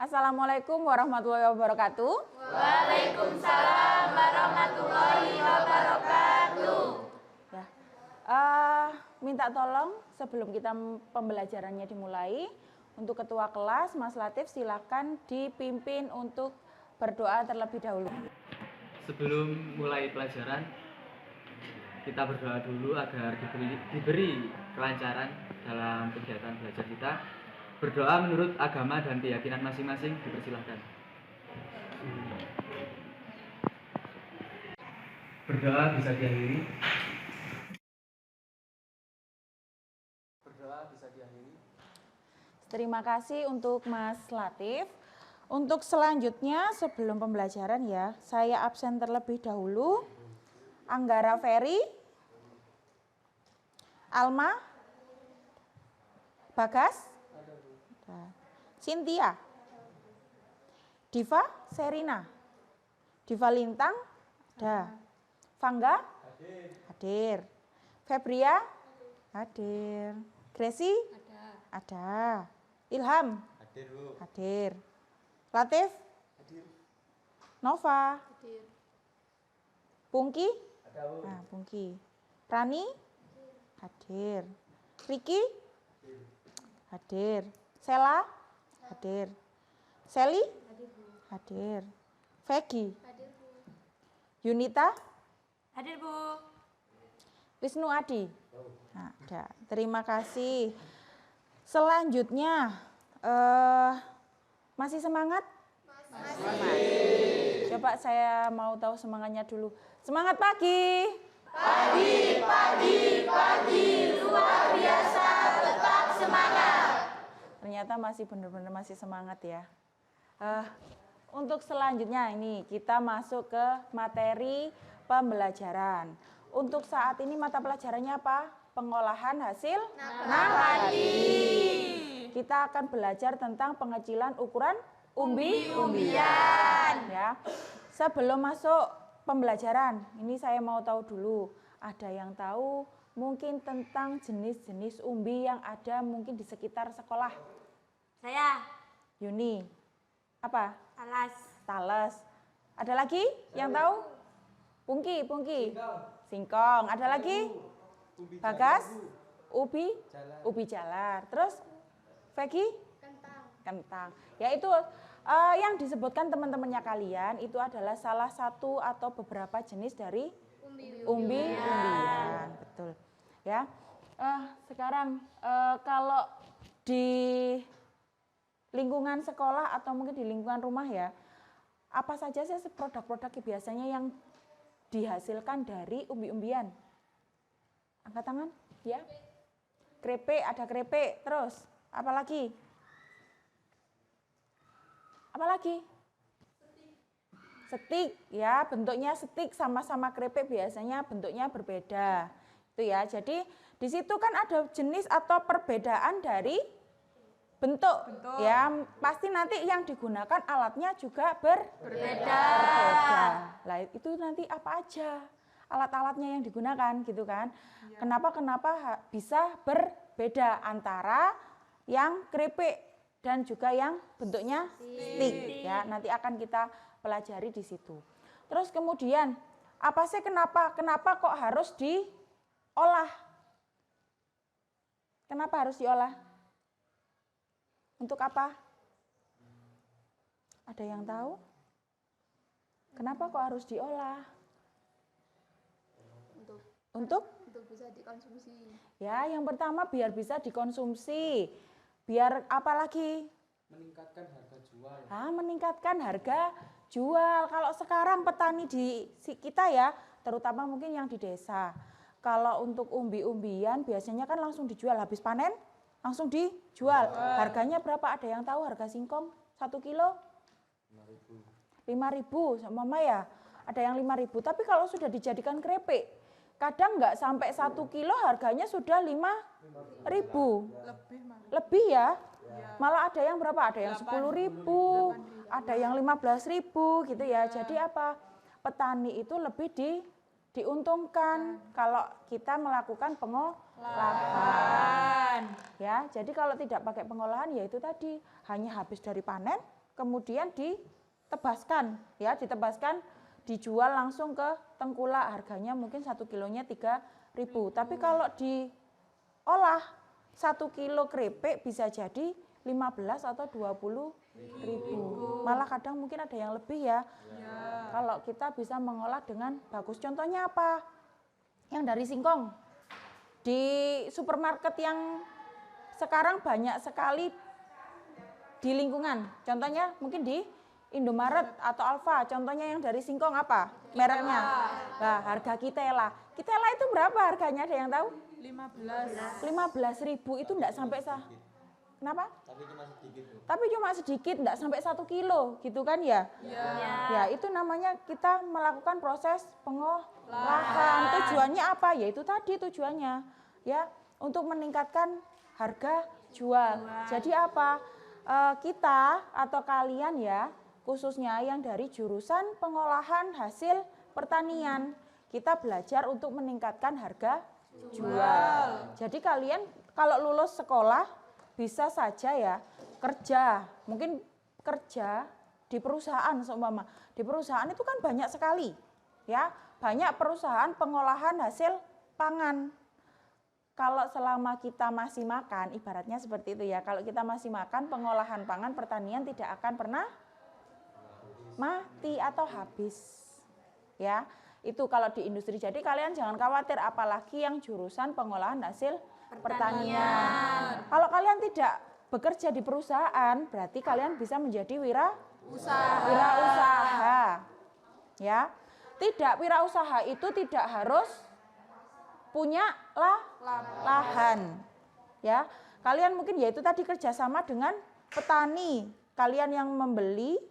Assalamualaikum warahmatullahi wabarakatuh. Waalaikumsalam warahmatullahi wabarakatuh. Ya, minta tolong sebelum kita pembelajarannya dimulai, untuk ketua kelas Mas Latif silakan dipimpin untuk berdoa terlebih dahulu. Sebelum mulai pelajaran, kita berdoa dulu agar diberi kelancaran dalam kegiatan belajar kita. Berdoa menurut agama dan keyakinan masing-masing, dipersilahkan. Berdoa bisa diakhiri. Berdoa bisa diakhiri. Terima kasih untuk Mas Latif. Untuk selanjutnya sebelum pembelajaran ya, saya absen terlebih dahulu. Anggara Ferry, Alma, Bagas, Cynthia, Diva Serina, Diva Lintang, ada. Fangga, hadir. Febria, hadir. Gracie, ada. Ilham, Hadir, Bu. hadir. Latif, Hadir. Nova, Hadir. Pungki, Ada, Bu. nah Pungki. Rani, hadir. Riki, hadir. Sela, hadir. Seli, hadir. Vegi, Hadir, Bu. Yunita, Hadir, Bu. Wisnu Adi. Nah, ada. Terima kasih. Selanjutnya, masih semangat? Masih. Coba saya mau tahu semangatnya dulu. Semangat pagi. Pagi, luar biasa, tetap semangat. Ternyata masih benar-benar masih semangat ya. Untuk selanjutnya ini kita masuk ke materi pembelajaran. Untuk saat ini mata pelajarannya apa? Pengolahan hasil nabati. Kita akan belajar tentang pengecilan ukuran umbi-umbian ya. Sebelum masuk pembelajaran, ini saya mau tahu dulu, ada yang tahu mungkin tentang jenis-jenis umbi yang ada mungkin di sekitar sekolah? Saya, Yuni. Apa? Alas. Tales. Ada lagi yang tahu? Pungki. Singkong. Ada lagi? Bagas? Ubi jalar. Terus Vegi? Kentang. Yaitu yang disebutkan teman-temannya kalian itu adalah salah satu atau beberapa jenis dari umbi-umbian. Betul. Ya. Sekarang kalau di lingkungan sekolah atau mungkin di lingkungan rumah ya, apa saja sih produk-produk biasanya yang dihasilkan dari umbi-umbian? Angkat tangan, ya. Krepek, ada krepek. Terus, apa lagi? Apa lagi? Stik, ya. Bentuknya stik sama-sama krepek biasanya bentuknya berbeda. Itu ya. Jadi, di situ kan ada jenis atau perbedaan dari bentuk. Ya, pasti nanti yang digunakan alatnya juga berbeda. Lah itu nanti apa aja alat-alatnya yang digunakan gitu kan? Ya. Kenapa bisa berbeda antara yang keripik dan juga yang bentuknya stick ya? Nanti akan kita pelajari di situ. Terus kemudian apa sih kenapa kok harus diolah? Kenapa harus diolah? Untuk apa? Ada yang tahu? Kenapa kok harus diolah? Untuk bisa dikonsumsi. Ya, yang pertama biar bisa dikonsumsi. Biar apa lagi? Meningkatkan harga jual. Meningkatkan harga jual. Kalau sekarang petani di kita ya, terutama mungkin yang di desa. Kalau untuk umbi-umbian biasanya kan langsung dijual habis panen. Langsung dijual. Harganya berapa? Ada yang tahu harga singkong 1 kilo? 5.000 Mama ya. Ada yang 5.000. Tapi kalau sudah dijadikan keripik, kadang nggak sampai 1 kilo harganya sudah 5.000. Lebih ya. Malah ada yang berapa? Ada yang 10.000, ada yang 15.000 gitu ya. Jadi apa? Petani itu lebih diuntungkan kalau kita melakukan pengolahan. Ya, jadi kalau tidak pakai pengolahan ya itu tadi hanya habis dari panen kemudian ditebaskan, ya, ditebaskan, dijual langsung ke tengkulak, harganya mungkin 1 kilonya 3.000. Tapi kalau diolah 1 kilo keripik bisa jadi 15 atau 20.000. Malah kadang mungkin ada yang lebih ya. Kalau kita bisa mengolah dengan bagus. Contohnya apa? Yang dari singkong. Di supermarket yang sekarang banyak sekali di lingkungan. Contohnya mungkin di Indomaret atau Alfa. Contohnya yang dari singkong apa? Mereknya. Nah, harga Kitela. Kitela itu berapa harganya? Ada yang tahu? 15.000 itu enggak sampai Kenapa? Tapi cuma sedikit, enggak sampai 1 kilo gitu kan ya? Ya, itu namanya kita melakukan proses pengolahan. Tujuannya apa? Ya itu tadi tujuannya, ya, untuk meningkatkan harga jual. Jadi apa? Kita atau kalian ya, khususnya yang dari jurusan pengolahan hasil pertanian, kita belajar untuk meningkatkan harga jual. Jadi kalian kalau lulus sekolah bisa saja ya kerja, mungkin kerja di perusahaan seumpama. Di perusahaan itu kan banyak sekali, ya, banyak perusahaan pengolahan hasil pangan. Kalau selama kita masih makan, ibaratnya seperti itu ya. Kalau kita masih makan, pengolahan pangan pertanian tidak akan pernah mati atau habis, ya. Itu kalau di industri. Jadi kalian jangan khawatir, apalagi yang jurusan pengolahan hasil pertanian. Kalau kalian tidak bekerja di perusahaan, berarti kalian bisa menjadi wirausaha. Ya. Tidak, wirausaha itu tidak harus punya lahan. Ya. Kalian mungkin ya itu tadi kerjasama dengan petani. Kalian yang membeli,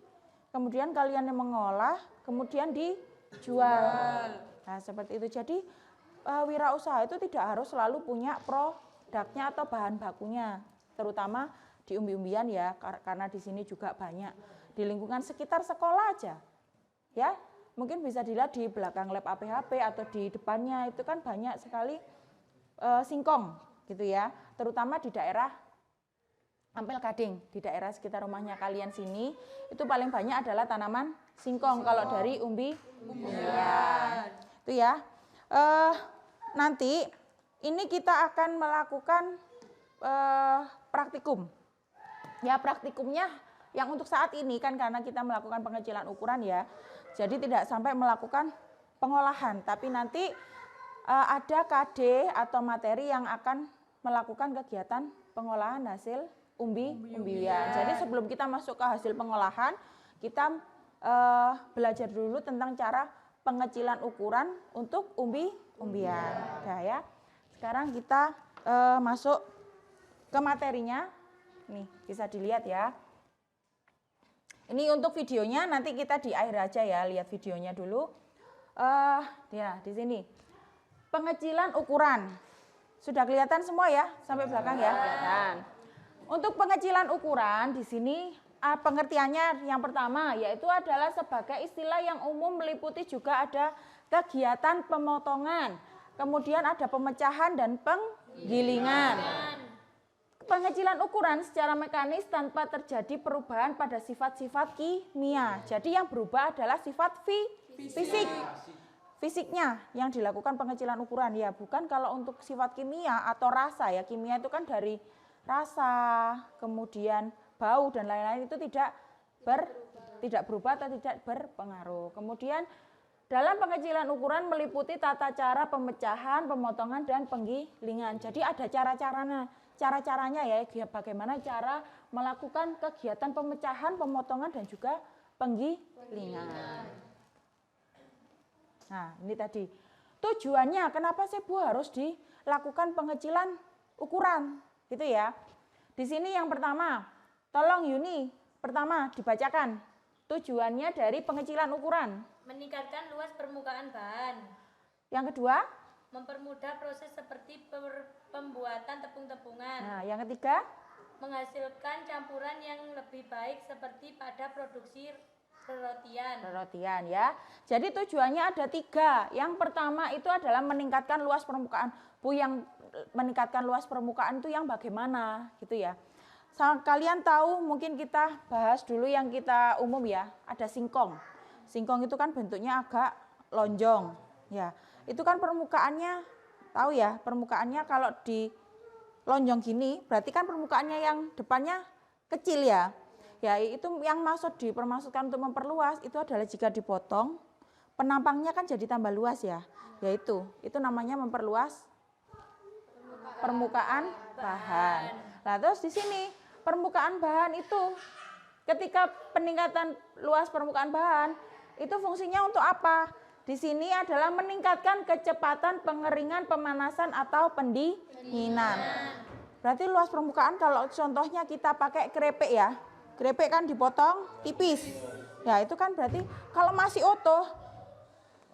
kemudian kalian yang mengolah, kemudian dijual. Nah, seperti itu. Jadi wirausaha itu tidak harus selalu punya produknya atau bahan bakunya, terutama di umbi-umbian ya, karena di sini juga banyak di lingkungan sekitar sekolah aja, ya, mungkin bisa dilihat di belakang lab APHP atau di depannya itu kan banyak sekali singkong, gitu ya, terutama di daerah Ampel Gading, di daerah sekitar rumahnya kalian sini itu paling banyak adalah tanaman singkong. Kalau dari umbi-umbian itu ya. Nanti ini kita akan melakukan praktikum. Ya, praktikumnya yang untuk saat ini kan karena kita melakukan pengecilan ukuran ya. Jadi tidak sampai melakukan pengolahan, tapi nanti ada KD atau materi yang akan melakukan kegiatan pengolahan hasil umbi-umbian. Jadi sebelum kita masuk ke hasil pengolahan, kita belajar dulu tentang cara pengecilan ukuran untuk umbi-umbian. Nah, ya. Sekarang kita masuk ke materinya. Nih, bisa dilihat ya. Ini untuk videonya, nanti kita di akhir aja ya, lihat videonya dulu. Ya, di sini. Pengecilan ukuran. Sudah kelihatan semua ya, sampai belakang ya? Kelihatan. Untuk pengecilan ukuran di sini pengertiannya yang pertama yaitu adalah sebagai istilah yang umum meliputi juga ada kegiatan pemotongan, kemudian ada pemecahan dan penggilingan. Pengecilan ukuran secara mekanis tanpa terjadi perubahan pada sifat-sifat kimia. Jadi yang berubah adalah sifat fisiknya yang dilakukan pengecilan ukuran ya, bukan kalau untuk sifat kimia atau rasa ya. Kimia itu kan dari rasa, kemudian bau dan lain-lain itu tidak berubah atau tidak berpengaruh. Kemudian dalam pengecilan ukuran meliputi tata cara pemecahan, pemotongan dan penggilingan. Jadi ada cara-caranya ya, bagaimana cara melakukan kegiatan pemecahan, pemotongan dan juga penggilingan. Nah, ini tadi tujuannya kenapa sih Bu harus dilakukan pengecilan ukuran, gitu ya. Di sini yang pertama, tolong Yuni, pertama dibacakan tujuannya dari pengecilan ukuran. Meningkatkan luas permukaan bahan. Yang kedua, mempermudah proses seperti pembuatan tepung-tepungan. Nah, yang ketiga, menghasilkan campuran yang lebih baik seperti pada produksi Rotian ya. Jadi tujuannya ada 3. Yang pertama itu adalah meningkatkan luas permukaan. Bu, yang meningkatkan luas permukaan itu yang bagaimana gitu ya. kalian tahu, mungkin kita bahas dulu yang kita umum ya, ada singkong. Singkong itu kan bentuknya agak lonjong, ya. Itu kan permukaannya, tahu ya, permukaannya kalau di lonjong gini, berarti kan permukaannya yang depannya kecil ya. Ya, itu yang dipermaksudkan untuk memperluas itu adalah jika dipotong, penampangnya kan jadi tambah luas ya. Yaitu, itu namanya memperluas permukaan bahan. Nah, terus di sini permukaan bahan itu ketika peningkatan luas permukaan bahan itu fungsinya untuk apa? Di sini adalah meningkatkan kecepatan pengeringan, pemanasan atau pendinginan. Berarti luas permukaan kalau contohnya kita pakai krepek ya. Krepek kan dipotong tipis. Ya, itu kan berarti kalau masih utuh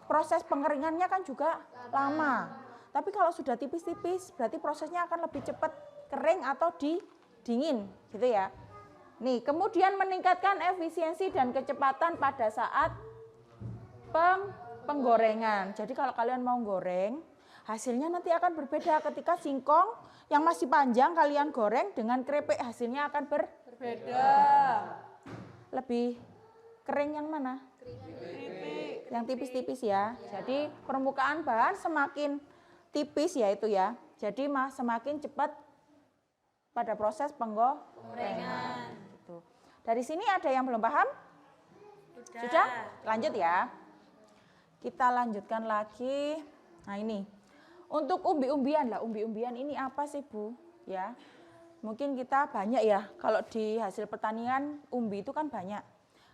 proses pengeringannya kan juga lama. Tapi kalau sudah tipis-tipis berarti prosesnya akan lebih cepat kering atau dingin gitu ya. Nih, kemudian meningkatkan efisiensi dan kecepatan pada saat penggorengan. Jadi kalau kalian mau goreng, hasilnya nanti akan berbeda ketika singkong yang masih panjang kalian goreng dengan krepek hasilnya akan berbeda. Lebih kering yang mana? Yang tipis-tipis ya. Jadi permukaan bahan semakin tipis ya itu ya. Jadi semakin cepat pada proses penggorengan. Gitu. Dari sini ada yang belum paham? Sudah? Lanjut ya. Kita lanjutkan lagi. Nah ini. Untuk umbi-umbian lah. Umbi-umbian ini apa sih Bu? Ya. Mungkin kita banyak ya. Kalau di hasil pertanian umbi itu kan banyak.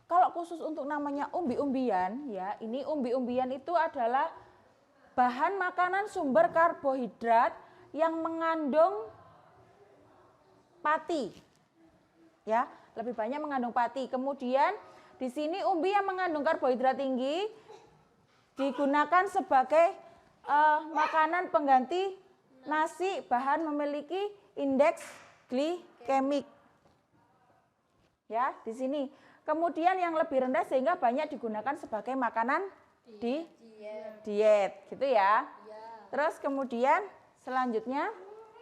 Kalau khusus untuk namanya umbi-umbian ya. Ini umbi-umbian itu adalah bahan makanan sumber karbohidrat yang mengandung pati. Ya, lebih banyak mengandung pati. Kemudian di sini umbi yang mengandung karbohidrat tinggi digunakan sebagai makanan pengganti nasi, bahan memiliki indeks glikemik. Ya, di sini. Kemudian yang lebih rendah sehingga banyak digunakan sebagai makanan di diet, gitu ya. Terus kemudian selanjutnya,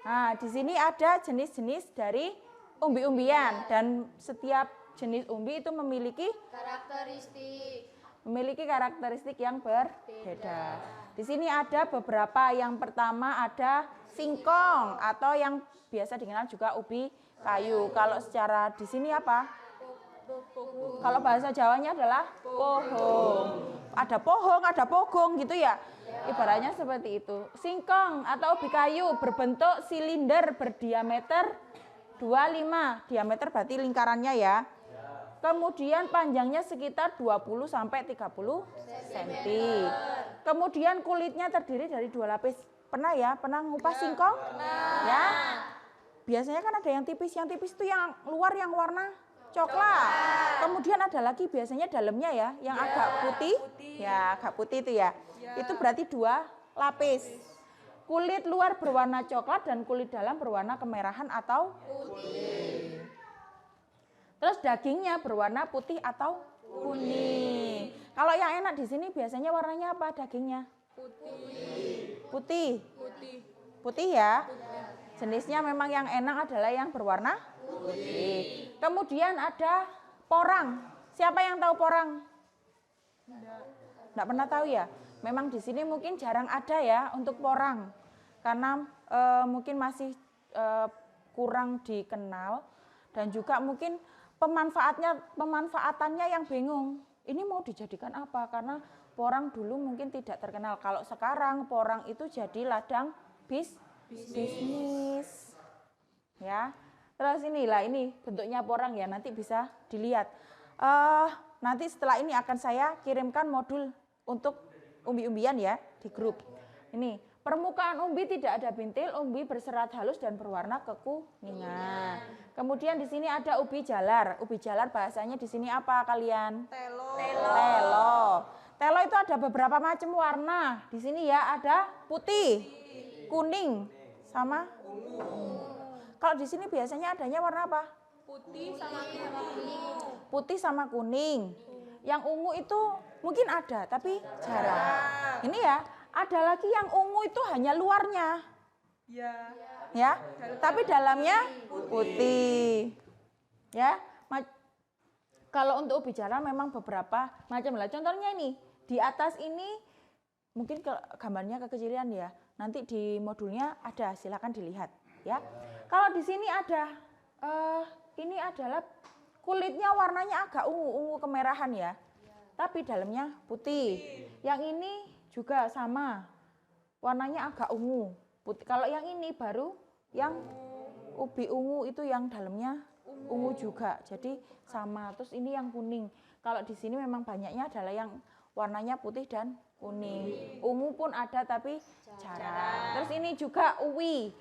nah di sini ada jenis-jenis dari umbi-umbian dan setiap jenis umbi itu memiliki karakteristik yang berbeda. Di sini ada beberapa. Yang pertama ada singkong atau yang biasa dikenal juga ubi kayu. Kalau secara di sini apa? Kalau bahasa Jawanya adalah pohong. Ada pohong, ada pogong gitu ya. Ibaratnya seperti itu. Singkong atau ubi kayu berbentuk silinder berdiameter 25. Diameter berarti lingkarannya ya. Kemudian panjangnya sekitar 20 sampai 30 cm. Kemudian kulitnya terdiri dari 2 lapis. Pernah ya? Pernah ngupas singkong? Ya. Biasanya kan ada yang tipis itu yang luar yang warna coklat. Kemudian ada lagi biasanya dalamnya ya, yang agak putih. Ya, agak putih itu ya. Itu berarti 2 lapis. Kulit luar berwarna coklat dan kulit dalam berwarna kemerahan atau putih. Terus dagingnya berwarna putih atau kuning. Kalau yang enak di sini biasanya warnanya apa dagingnya? Putih. Putih ya. Jenisnya memang yang enak adalah yang berwarna putih. Kemudian ada porang. Siapa yang tahu porang? Enggak pernah tahu ya? Memang di sini mungkin jarang ada ya untuk porang. Karena mungkin masih kurang dikenal dan juga mungkin pemanfaatannya yang bingung. Ini mau dijadikan apa? Karena porang dulu mungkin tidak terkenal. Kalau sekarang porang itu jadi ladang bisnis. Ya. Terus inilah ini bentuknya porang ya, nanti bisa dilihat. Nanti setelah ini akan saya kirimkan modul untuk umbi-umbian ya di grup. Ini permukaan umbi tidak ada bintil, umbi berserat halus dan berwarna kekuningan. Kemudian di sini ada ubi jalar. Ubi jalar bahasanya di sini apa kalian? Telo. Telo itu ada beberapa macam warna. Di sini ya ada putih, kuning, sama ungu. Kalau di sini biasanya adanya warna apa? Putih sama kuning. Yang ungu itu mungkin ada, tapi jarang. Ini ya, ada lagi yang ungu itu hanya luarnya. ya, tapi dalamnya putih. Ya, kalau untuk ubi jalar memang beberapa macam lah. Contohnya ini, di atas ini mungkin gambarnya kekecilan ya. Nanti di modulnya ada, silakan dilihat ya. Kalau di sini ada, ini adalah kulitnya warnanya agak ungu kemerahan ya. Tapi dalamnya putih. Yang ini juga sama, warnanya agak ungu. Putih. Kalau yang ini baru yang ubi ungu itu yang dalamnya ungu juga. Jadi sama. Terus ini yang kuning. Kalau di sini memang banyaknya adalah yang warnanya putih dan kuning. Ungu pun ada tapi jarang. Terus ini juga uwi.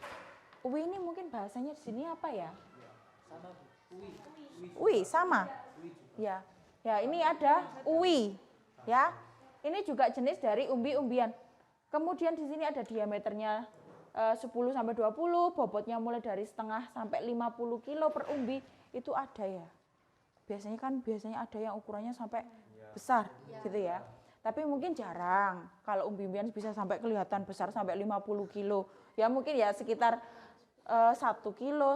Uwi ini mungkin bahasanya di sini apa ya? Sama uwi. Uwi sama. Ya. Ya, ini ada uwi. Ya. Ini juga jenis dari umbi-umbian. Kemudian di sini ada diameternya 10 sampai 20, bobotnya mulai dari setengah sampai 50 kilo per umbi, itu ada ya. Biasanya ada yang ukurannya sampai besar gitu ya. Tapi mungkin jarang kalau umbi-umbian bisa sampai kelihatan besar sampai 50 kilo. Ya mungkin ya sekitar 1 kilo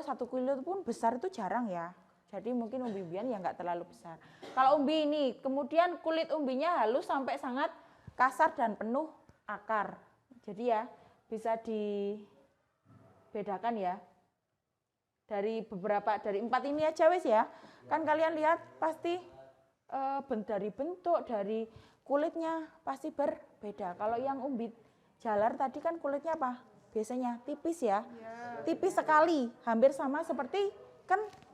pun besar itu jarang ya. Jadi mungkin umbi-umbian ya nggak terlalu besar. Kalau umbi ini, kemudian kulit umbinya halus sampai sangat kasar dan penuh akar. Jadi ya bisa dibedakan ya. Dari 4 ini aja wis ya. Kan kalian lihat pasti dari bentuk, dari kulitnya pasti berbeda. Kalau yang umbi jalar tadi kan kulitnya apa? Biasanya tipis ya. Tipis sekali, hampir sama seperti kentang.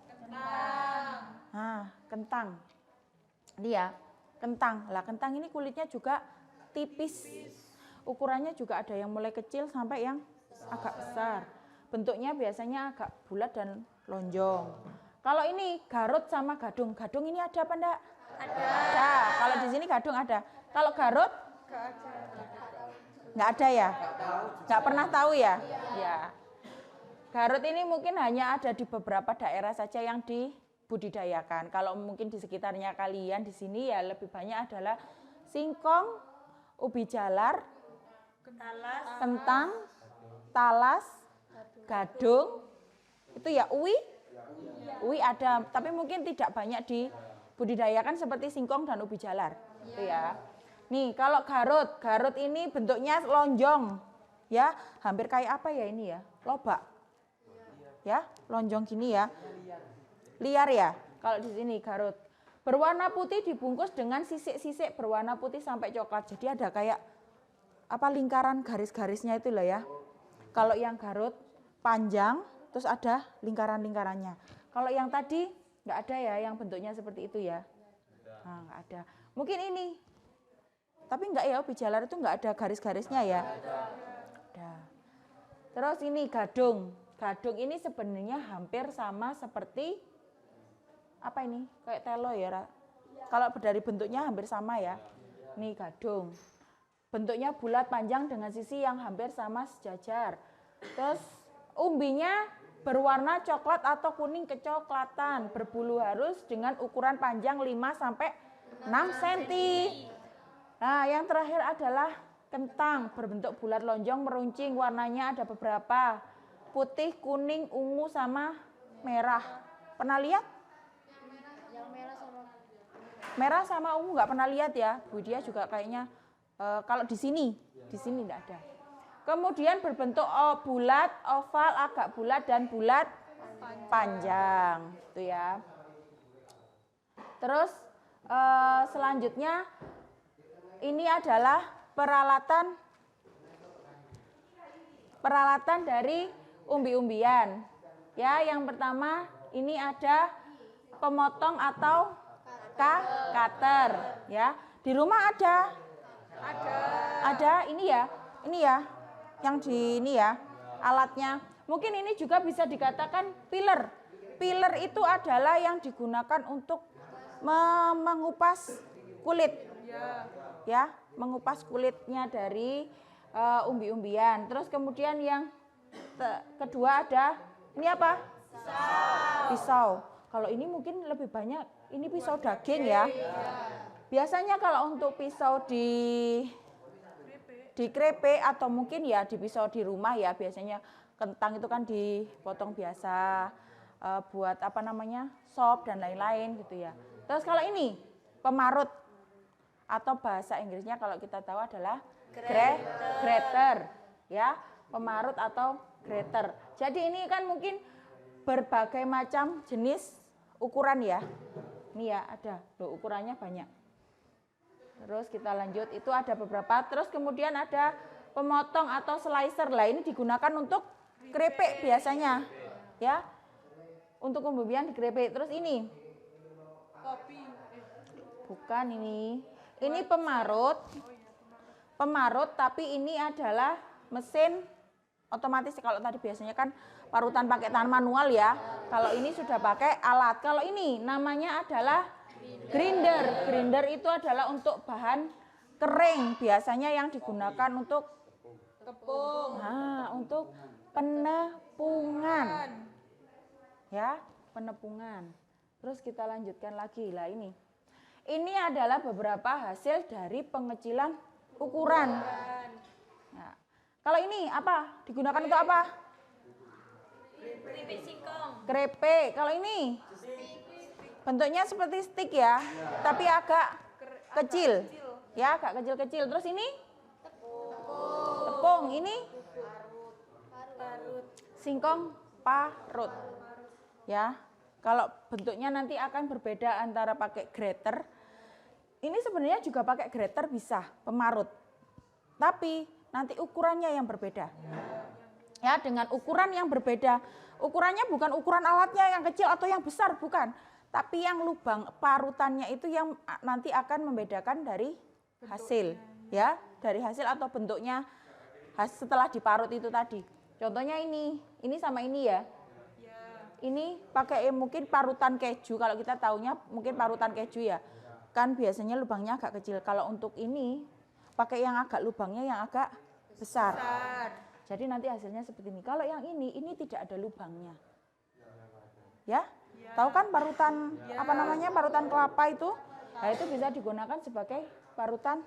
Ini ya, kentang. Lah kentang ini kulitnya juga tipis. Ukurannya juga ada yang mulai kecil sampai yang agak besar. Bentuknya biasanya agak bulat dan lonjong. Kalau ini garut sama gadung. Gadung ini ada apa enggak? Ada. Kalau di sini gadung ada. Kalau garut? Enggak ada ya? Enggak pernah tahu ya? Ya. Garut ini mungkin hanya ada di beberapa daerah saja yang dibudidayakan. Kalau mungkin di sekitarnya kalian di sini ya lebih banyak adalah singkong, ubi jalar, kentang, talas, gadung, itu ya uwi. Uwi ada, tapi mungkin tidak banyak dibudidayakan seperti singkong dan ubi jalar. Itu ya. Nih, kalau garut ini bentuknya lonjong. Ya, hampir kayak apa ya ini ya? Lobak. Ya, lonjong gini ya. Liar ya. Kalau di sini garut. Berwarna putih dibungkus dengan sisik-sisik berwarna putih sampai coklat. Jadi ada kayak apa lingkaran garis-garisnya itu loh ya. Kalau yang garut panjang, terus ada lingkaran-lingkarannya. Kalau yang tadi nggak ada ya, yang bentuknya seperti itu ya. Nah, nggak ada. Mungkin ini. Tapi nggak ya, ubi jalar itu nggak ada garis-garisnya ya. Ada. Terus ini gadung. Gadung ini sebenarnya hampir sama seperti apa ini? Kayak telo ya. Kalau dari bentuknya hampir sama ya. Ini gadung. Bentuknya bulat panjang dengan sisi yang hampir sama sejajar. Terus umbinya berwarna coklat atau kuning kecoklatan, berbulu halus dengan ukuran panjang 5 sampai 6 cm. Nah, yang terakhir adalah kentang, berbentuk bulat lonjong meruncing, warnanya ada beberapa. Putih, kuning, ungu sama merah. Pernah lihat? Merah sama ungu nggak pernah lihat ya. Bu Dia juga kayaknya kalau di sini enggak ada. Kemudian berbentuk bulat, oval, agak bulat dan bulat panjang, itu ya. Terus selanjutnya ini adalah peralatan dari umbi-umbian. Ya, yang pertama ini ada pemotong atau cutter, ya. Di rumah ada ini ya, yang di ini ya, alatnya. Mungkin ini juga bisa dikatakan piler. Piler itu adalah yang digunakan untuk mengupas kulit. Ya, mengupas kulitnya dari umbi-umbian. Terus kemudian yang kedua ada ini apa? Pisau. Kalau ini mungkin lebih banyak ini pisau daging ya. Biasanya kalau untuk pisau di dikrepek atau mungkin ya di pisau di rumah ya, biasanya kentang itu kan dipotong biasa buat apa namanya sop dan lain-lain gitu ya. Terus kalau ini pemarut atau bahasa Inggrisnya kalau kita tahu adalah grater ya, pemarut atau grater. Jadi ini kan mungkin berbagai macam jenis ukuran ya. Ini ya ada, loh ukurannya banyak. Terus kita lanjut, itu ada beberapa. Terus kemudian ada pemotong atau slicer. Lah ini digunakan untuk keripik biasanya. Ya. Untuk pembumian dikeripik. Terus ini. Bukan ini. Ini pemarut. Pemarut tapi ini adalah mesin otomatis. Kalau tadi biasanya kan parutan pakai tangan manual ya. Kalau ini sudah pakai alat. Kalau ini namanya adalah grinder. Grinder itu adalah untuk bahan kering. Biasanya yang digunakan untuk tepung. Nah, untuk penepungan. Ya, penepungan. Terus kita lanjutkan lagi. Lah ini. Ini adalah beberapa hasil dari pengecilan ukuran. Nah, kalau ini apa? Digunakan untuk apa? Keripik singkong. Krepek. Kalau ini bentuknya seperti stick ya, tapi agak kecil. Ya, agak kecil-kecil. Terus ini tepung. Ini singkong parut. Ya. Kalau bentuknya nanti akan berbeda antara pakai grater. Ini sebenarnya juga pakai grater bisa, pemarut. Tapi nanti ukurannya yang berbeda. Ya, dengan ukuran yang berbeda. Ukurannya bukan ukuran alatnya yang kecil atau yang besar, bukan. Tapi yang lubang parutannya itu yang nanti akan membedakan dari hasil. Ya, dari hasil atau bentuknya setelah diparut itu tadi. Contohnya ini sama ini ya. Ini pakai mungkin parutan keju, kalau kita taunya mungkin parutan keju ya. Kan biasanya lubangnya agak kecil. Kalau untuk ini pakai yang agak lubangnya yang agak besar. Jadi nanti hasilnya seperti ini. Kalau yang ini tidak ada lubangnya. Ya? Tahu kan parutan apa namanya? Parutan kelapa itu? Nah, itu bisa digunakan sebagai parutan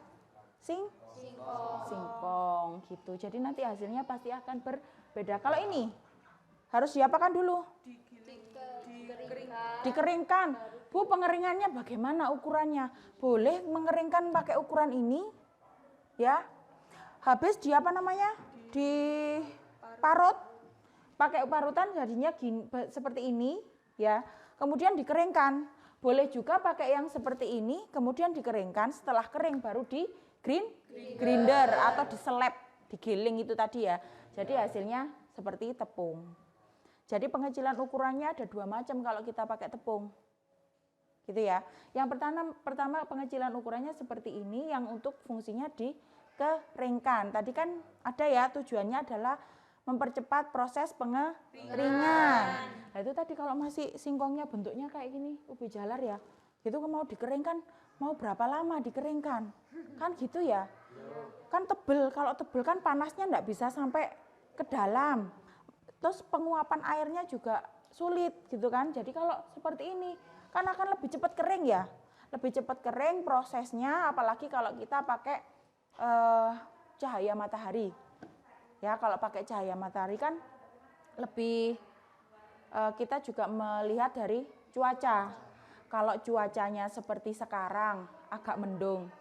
singkong gitu. Jadi nanti hasilnya pasti akan berbeda. Kalau ini harus diapakan dulu? Dikeringkan. Bu, pengeringannya bagaimana ukurannya? Boleh mengeringkan pakai ukuran ini? Ya. Habis di apa namanya? Diparut. Pakai parutan jadinya seperti ini, ya. Kemudian dikeringkan. Boleh juga pakai yang seperti ini, kemudian dikeringkan. Setelah kering baru di grinder atau diselep, digiling itu tadi ya. Jadi hasilnya seperti tepung. Jadi pengecilan ukurannya ada 2 macam kalau kita pakai tepung. Gitu ya. Yang pertama pengecilan ukurannya seperti ini yang untuk fungsinya dikeringkan. Tadi kan ada ya, tujuannya adalah mempercepat proses pengeringan. Nah, itu tadi kalau masih singkongnya bentuknya kayak gini, ubi jalar ya. Itu mau dikeringkan mau berapa lama dikeringkan? Kan gitu ya. Kan tebel, kalau tebel kan panasnya enggak bisa sampai ke dalam. Terus penguapan airnya juga sulit gitu kan. Jadi kalau seperti ini kan akan lebih cepat kering ya. Lebih cepat kering prosesnya, apalagi kalau kita pakai cahaya matahari. Ya, kalau pakai cahaya matahari kan lebih kita juga melihat dari cuaca. Kalau cuacanya seperti sekarang agak mendung.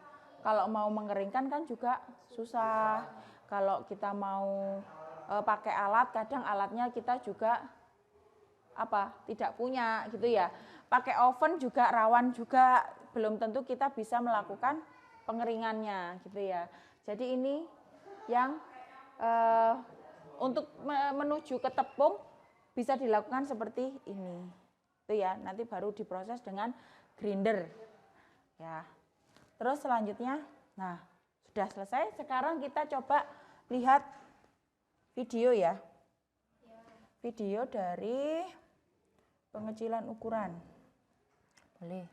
Kalau mau mengeringkan kan juga susah. Kalau kita mau pakai alat, kadang alatnya kita juga tidak punya gitu ya. Pakai oven juga rawan juga, belum tentu kita bisa melakukan pengeringannya gitu ya. Jadi ini yang untuk menuju ke tepung bisa dilakukan seperti ini. Itu ya, nanti baru diproses dengan grinder. Ya. Terus selanjutnya, nah, sudah selesai. Sekarang kita coba lihat video ya. Video dari pengecilan ukuran. Boleh.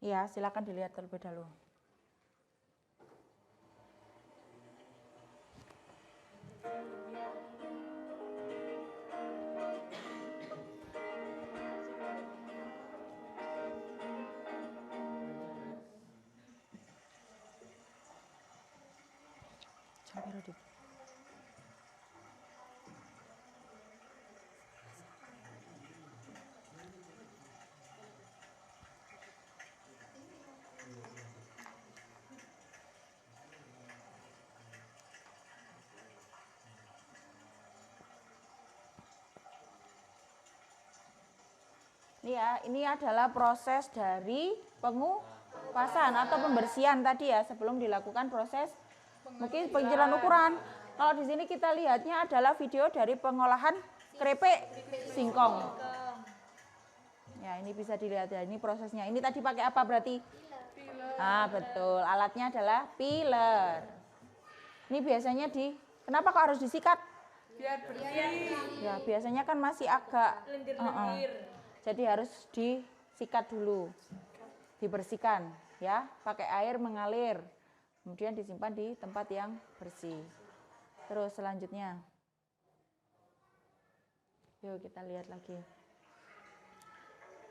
Ya, silakan dilihat terlebih dahulu. Sampai Rodik. Ini ya, ini adalah proses dari pengupasan atau pembersihan tadi ya sebelum dilakukan proses mungkin pengecilan ukuran. Kalau di sini kita lihatnya adalah video dari pengolahan keripik singkong. Ya, ini bisa dilihat ya, ini prosesnya. Ini tadi pakai apa berarti? Peeler. Ah, betul. Alatnya adalah peeler. Ini biasanya kenapa kok harus disikat? Biar bersih. Ya, biasanya kan masih agak Lendir-lendir. jadi harus disikat dulu, dibersihkan ya, pakai air mengalir, kemudian disimpan di tempat yang bersih. Terus selanjutnya, yuk kita lihat lagi.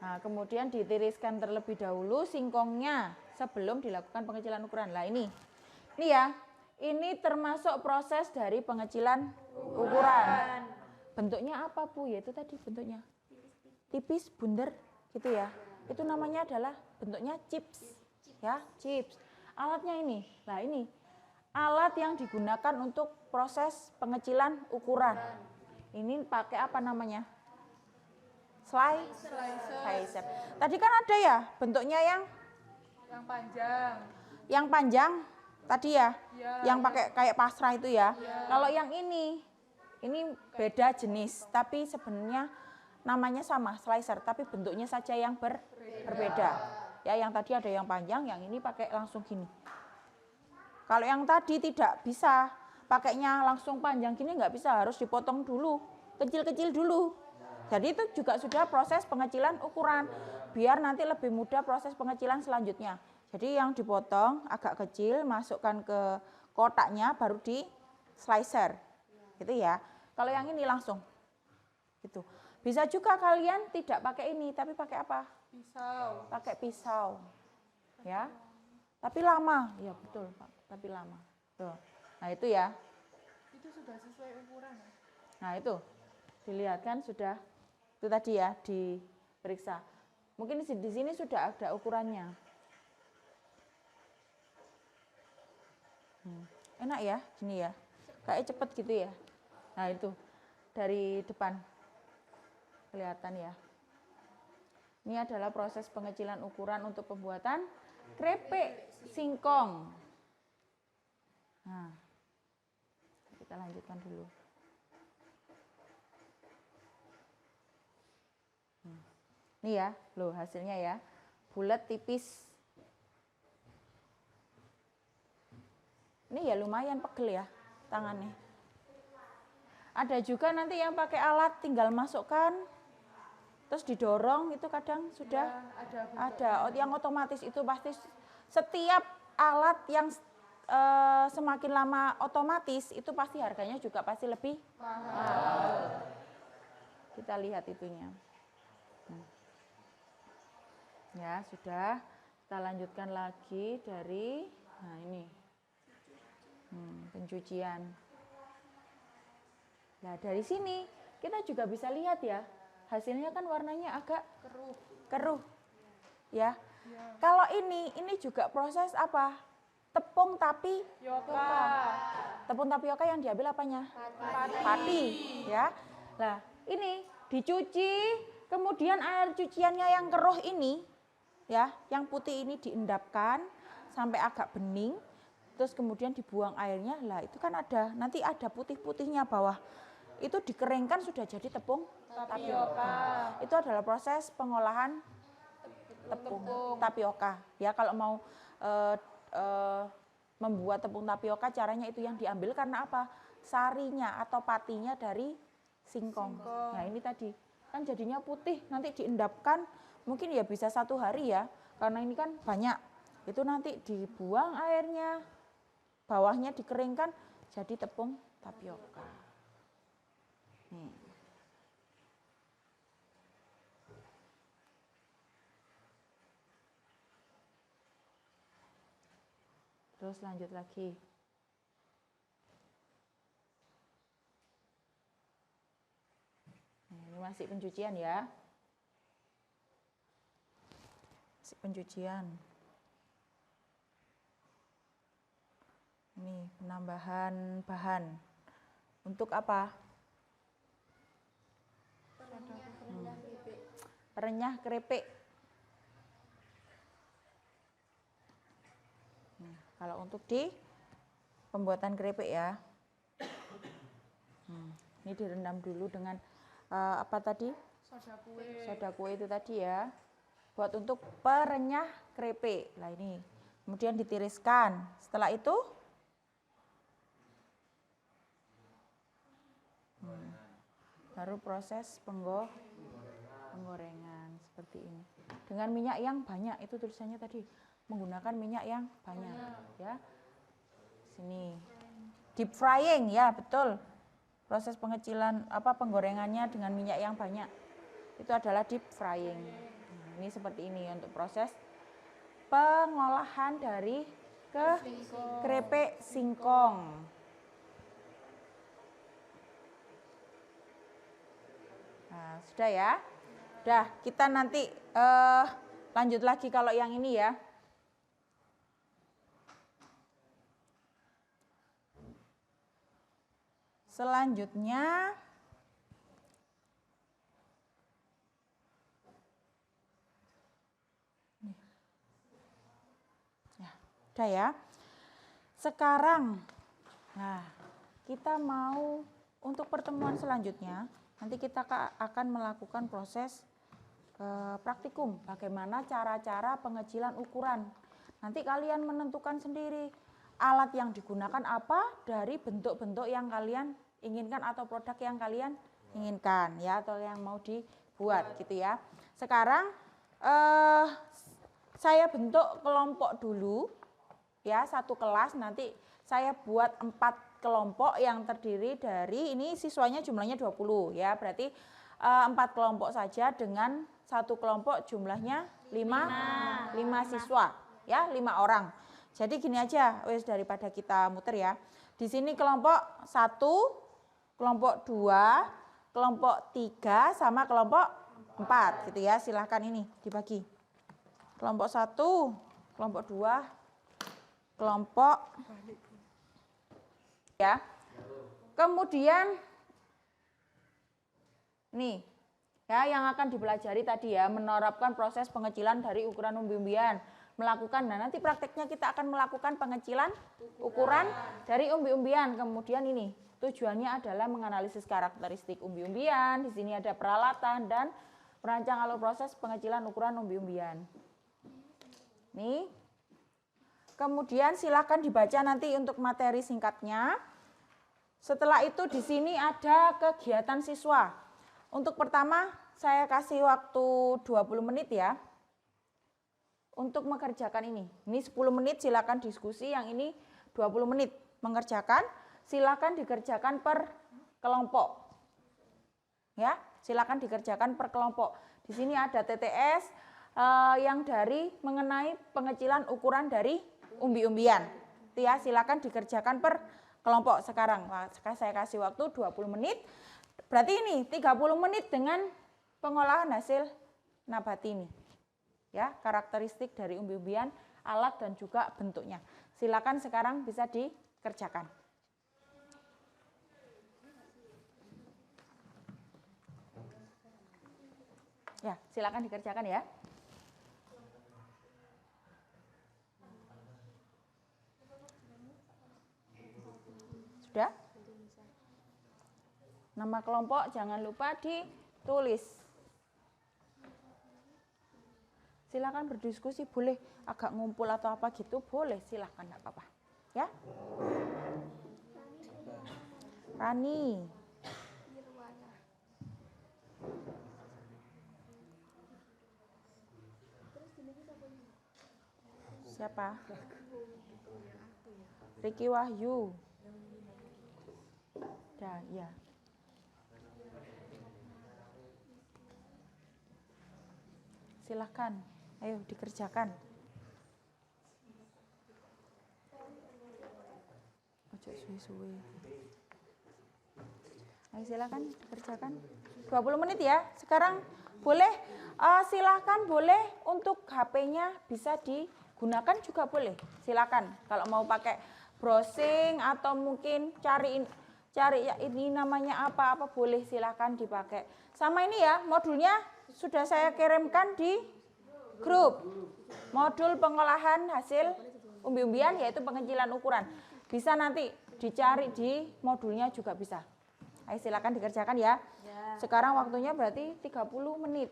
Nah, kemudian ditiriskan terlebih dahulu singkongnya sebelum dilakukan pengecilan ukuran. Nah ini ya, ini termasuk proses dari pengecilan ukuran. Bentuknya apa Bu? Yaitu tadi bentuknya tipis, bundar gitu ya. Itu namanya adalah bentuknya chips. Ya, chips. Alatnya ini. Nah, ini alat yang digunakan untuk proses pengecilan ukuran. Ini pakai apa namanya? Slicer. Tadi kan ada ya bentuknya yang panjang. Yang panjang tadi ya. Ya. Yang pakai kayak pasrah itu ya. Kalau yang ini beda jenis, tapi sebenarnya namanya sama, slicer, tapi bentuknya saja yang berbeda. Ya, yang tadi ada yang panjang, yang ini pakai langsung gini. Kalau yang tadi tidak bisa, pakainya langsung panjang gini nggak bisa, harus dipotong dulu, kecil-kecil dulu. Jadi itu juga sudah proses pengecilan ukuran, biar nanti lebih mudah proses pengecilan selanjutnya. Jadi yang dipotong agak kecil, masukkan ke kotaknya, baru di slicer, gitu ya. Kalau yang ini langsung, gitu. Bisa juga kalian tidak pakai ini, tapi pakai apa? Pisau. Pakai pisau. Ya. Tapi lama. Ya betul, Pak. Tapi lama. Tuh. Nah, itu ya. Itu sudah sesuai ukuran. Nah, itu. Dilihat kan sudah itu tadi ya diperiksa. Mungkin di sini sudah ada ukurannya. Enak ya, gini ya. Kayak cepet gitu ya. Nah, itu dari depan. Kelihatan ya. Ini adalah proses pengecilan ukuran untuk pembuatan keripik singkong. Nah, kita lanjutkan dulu. Ini ya, loh hasilnya ya. Bulat tipis. Ini ya lumayan pegel ya tangannya. Ada juga nanti yang pakai alat tinggal masukkan terus didorong, itu kadang sudah Ya, ada yang otomatis. Itu pasti setiap alat yang semakin lama otomatis itu pasti harganya juga pasti lebih mahal. Kita lihat itunya. Ya sudah, kita lanjutkan lagi dari ini pencucian. Nah dari sini kita juga bisa lihat ya, hasilnya kan warnanya agak keruh, ya. Kalau ini juga proses apa? Tepung tapioka. Tepung tapioka yang diambil apanya? Pati, ya. Nah ini dicuci, kemudian air cuciannya yang keruh ini, ya, yang putih ini diendapkan sampai agak bening, terus kemudian dibuang airnya. Lah itu kan nanti ada putih-putihnya bawah. Itu dikeringkan sudah jadi tepung tapioka. Itu adalah proses pengolahan tepung tapioka. Ya, kalau mau membuat tepung tapioka caranya itu yang diambil karena apa? Sarinya atau patinya dari singkong. Nah, ini tadi kan jadinya putih, nanti diendapkan mungkin ya bisa 1 hari ya. Karena ini kan banyak. Itu nanti dibuang airnya. Bawahnya dikeringkan jadi tepung tapioka. Terus lanjut lagi. nasi pencucian ya. Nasi pencucian. Ini penambahan bahan. Untuk apa? Perenyah keripik. Kalau untuk di pembuatan keripik ya. Ini direndam dulu dengan apa tadi? Soda kue. Soda kue itu tadi ya. Buat untuk perenyah keripik. Nah ini. Kemudian ditiriskan. Setelah itu baru proses penggorengan seperti ini. Dengan minyak yang banyak, itu tulisannya tadi menggunakan minyak yang banyak ya. Sini. Deep frying ya, betul. Proses pengecilan penggorengannya dengan minyak yang banyak. Itu adalah deep frying. Nah, ini seperti ini untuk proses pengolahan dari keripik singkong. Nah, sudah ya. Udah, kita nanti lanjut lagi kalau yang ini ya. Selanjutnya ya, udah ya. Sekarang nah, kita mau untuk pertemuan selanjutnya nanti kita akan melakukan proses praktikum, bagaimana cara-cara pengecilan ukuran. Nanti kalian menentukan sendiri alat yang digunakan apa dari bentuk-bentuk yang kalian inginkan atau produk yang kalian inginkan ya, atau yang mau dibuat gitu ya. Sekarang saya bentuk kelompok dulu ya, satu kelas nanti saya buat 4 kelompok yang terdiri dari, ini siswanya jumlahnya 20 ya, berarti 4 kelompok saja dengan satu kelompok jumlahnya 5 siswa ya, 5 orang. Jadi gini aja, wes daripada kita muter ya. Di sini kelompok 1, kelompok 2, kelompok 3 sama kelompok 4 gitu ya. Silahkan ini dibagi. Kelompok 1, kelompok 2, kelompok ya. Kemudian nih ya, yang akan dipelajari tadi ya, menerapkan proses pengecilan dari ukuran umbi-umbian, melakukan, nah nanti prakteknya kita akan melakukan pengecilan ukuran dari umbi-umbian. Kemudian ini tujuannya adalah menganalisis karakteristik umbi-umbian. Di sini ada peralatan dan merancang alur proses pengecilan ukuran umbi-umbian. Nih. Kemudian silakan dibaca nanti untuk materi singkatnya. Setelah itu di sini ada kegiatan siswa. Untuk pertama saya kasih waktu 20 menit ya. Untuk mengerjakan ini. Ini 10 menit silakan diskusi, yang ini 20 menit mengerjakan. Silakan dikerjakan per kelompok. Ya, silakan dikerjakan per kelompok. Di sini ada TTS yang dari mengenai pengecilan ukuran dari umbi-umbian. Itu ya, silakan dikerjakan per kelompok sekarang. Nah, saya kasih waktu 20 menit. Berarti ini 30 menit dengan pengolahan hasil nabati ini. Ya, karakteristik dari umbi-umbian, alat dan juga bentuknya. Silakan sekarang bisa dikerjakan. Ya, silakan dikerjakan ya. Sudah? Nama kelompok jangan lupa ditulis. Silakan berdiskusi, boleh agak ngumpul atau apa gitu, boleh, silakan, enggak apa-apa. Ya? Rani. Siapa? Riki Wahyu. Ya. Silakan. Ayo dikerjakan. Ojo suwe-suwe. Ayo silakan dikerjakan. 20 menit ya. Sekarang boleh silakan boleh untuk HP-nya bisa digunakan juga boleh. Silakan kalau mau pakai browsing atau mungkin cari ya ini namanya apa boleh silakan dipakai. Sama ini ya, modulnya sudah saya kirimkan di grup. Modul pengolahan hasil umbi-umbian yaitu pengecilan ukuran. Bisa nanti dicari di modulnya juga bisa. Ayo silakan dikerjakan ya. Sekarang waktunya berarti 30 menit.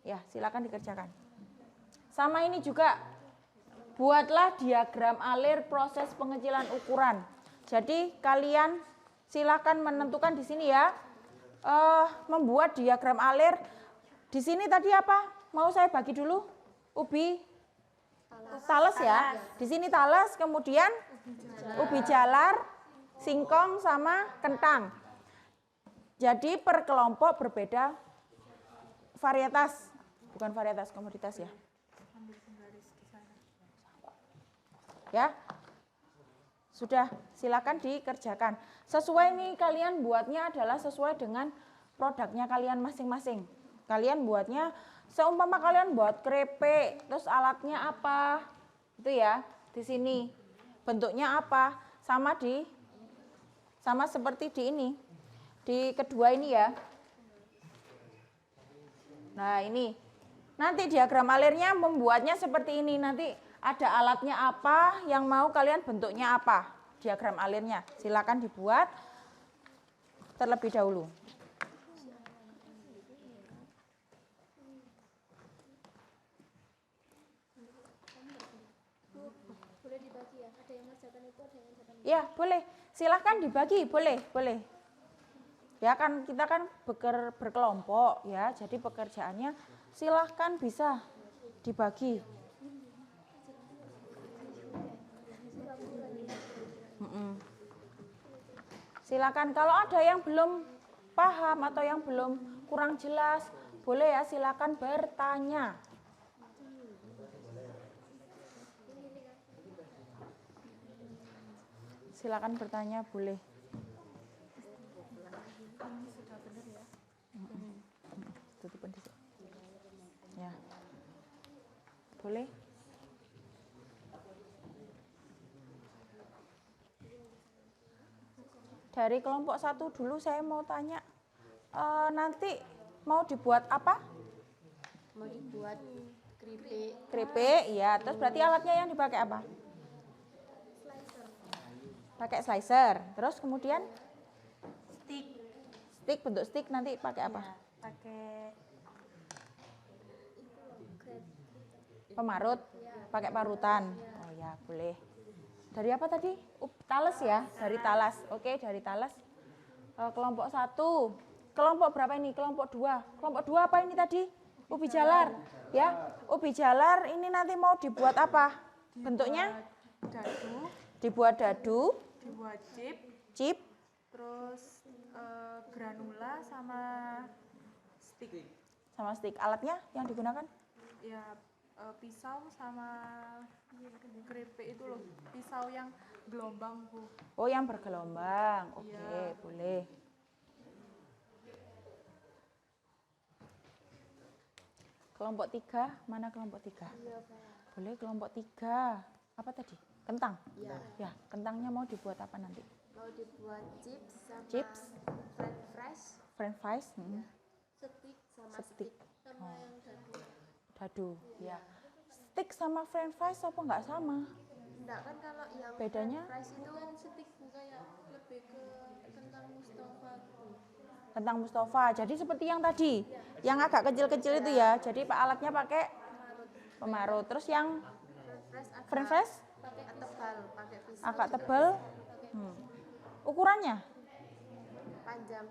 Ya, silakan dikerjakan. Sama ini juga buatlah diagram alir proses pengecilan ukuran. Jadi kalian silakan menentukan di sini ya. Membuat diagram alir. Di sini tadi apa? Mau saya bagi dulu. Ubi talas ya. Di sini talas, kemudian ubi jalar, singkong sama kentang. Jadi per kelompok berbeda varietas, bukan varietas komoditas ya. Ya. Sudah, silakan dikerjakan. Sesuai nih kalian buatnya adalah sesuai dengan produknya kalian masing-masing. Kalian buatnya seumpama kalian buat krepek, terus alatnya apa? Itu ya, di sini. Bentuknya apa? Sama seperti di ini. Di kedua ini ya. Nah, ini. Nanti diagram alirnya membuatnya seperti ini. Nanti ada alatnya apa, yang mau kalian bentuknya apa, diagram alirnya. Silakan dibuat terlebih dahulu. Boleh dibagi ya? Ada yang ngerjakan itu, ada yang ngerjakan itu. Ya, boleh. Silahkan dibagi, boleh. Ya kan kita kan berkelompok ya, jadi pekerjaannya silahkan bisa dibagi. Silakan kalau ada yang belum paham atau yang belum kurang jelas, boleh ya silakan bertanya. Silakan bertanya, boleh. Tutupin di sini. Ya. Boleh? Dari kelompok 1 dulu saya mau tanya, nanti mau dibuat apa? Mau dibuat keripik. Keripik, ya. Terus berarti alatnya yang dipakai apa? Pakai slicer. Terus kemudian? Stick, bentuk stick nanti pakai apa? Pakai Pemarut, pakai parutan. Oh ya, boleh. Dari apa tadi? Talas ya, dari talas. Oke, dari talas. Kelompok 1. Kelompok berapa ini? Kelompok 2. Kelompok 2 apa ini tadi? Ubi jalar. Ya, ubi jalar ini nanti mau dibuat apa? Bentuknya? Dadu, Dibuat dadu, dibuat chip, chip, terus granula sama stick. sama stick. Alatnya yang digunakan? Ya pisau sama keripik itu loh, pisau yang gelombang Bu. Oh, yang bergelombang. Oke, Iya. boleh. Kelompok 3, mana kelompok 3? Boleh kelompok 3. Apa tadi? Kentang? Ya, kentangnya mau dibuat apa nanti? mau dibuat chips sama Chips. french fries, French fries? stick sama Stick. sama Oh. yang dadu. Dadu, ya. Stick sama french fries apa nggak sama? Enggak kan kalau yang Bedanya? french fries itu kan stick kayak lebih ke kentang Mustafa gitu. Kentang Mustafa. Jadi seperti yang tadi, yang agak kecil-kecil itu ya. Jadi alatnya pakai pemarut. Terus yang french fries Pakai tebal, pakai pisau agak juga tebal. Ukurannya panjang.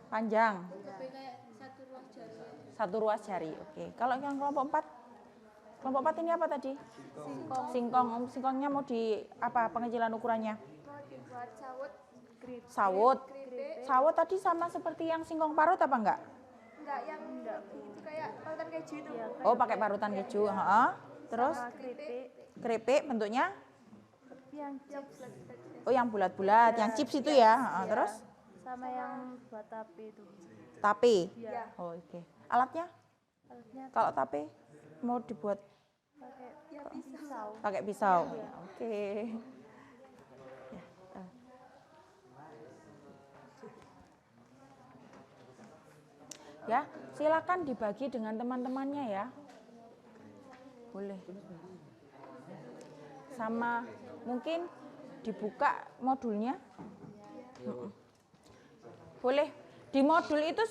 panjang, Lebih kayak satu ruas jari. satu ruas jari. Oke. Kalau yang kelompok 4? Kelompok 4 ini apa tadi? Singkong. Singkongnya mau di apa pengecilan ukurannya? Mau dibuat sawut, Sawut. keripik. Sawut tadi sama seperti yang singkong parut apa enggak? Enggak yang itu kayak parutan keju itu. Oh, pakai parutan keju. Heeh. Terus Keripik keripik bentuknya? yang chips Oh, yang bulat-bulat, yang chips itu ya. Heeh. Terus sama yang buat tape itu. tape. Iya. Oh, oke. Alatnya? Alatnya Kalau tape mau dibuat pakai ya pisau. pakai pisau. Ya, oke. Ya, ya, silakan dibagi dengan teman-temannya ya. Boleh. Sama mungkin dibuka modulnya. Boleh. Di modul itu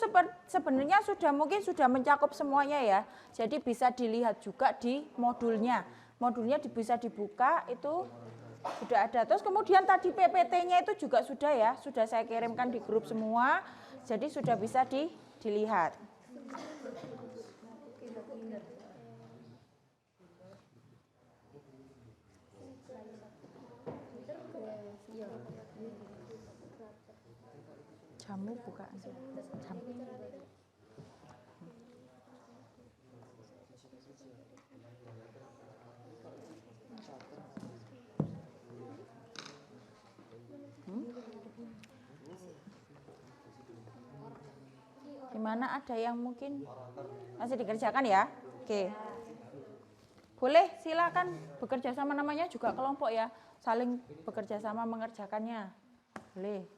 sebenarnya mungkin sudah mencakup semuanya ya. Jadi bisa dilihat juga di modulnya. Modulnya bisa dibuka itu sudah ada. Terus kemudian tadi PPT-nya itu juga sudah ya, sudah saya kirimkan di grup semua. Jadi sudah bisa dilihat. Jamu buka aja. Jam. Gimana, ada yang mungkin masih dikerjakan ya? Oke. Boleh, silakan bekerja sama, namanya juga kelompok ya. Saling bekerja sama mengerjakannya. Boleh.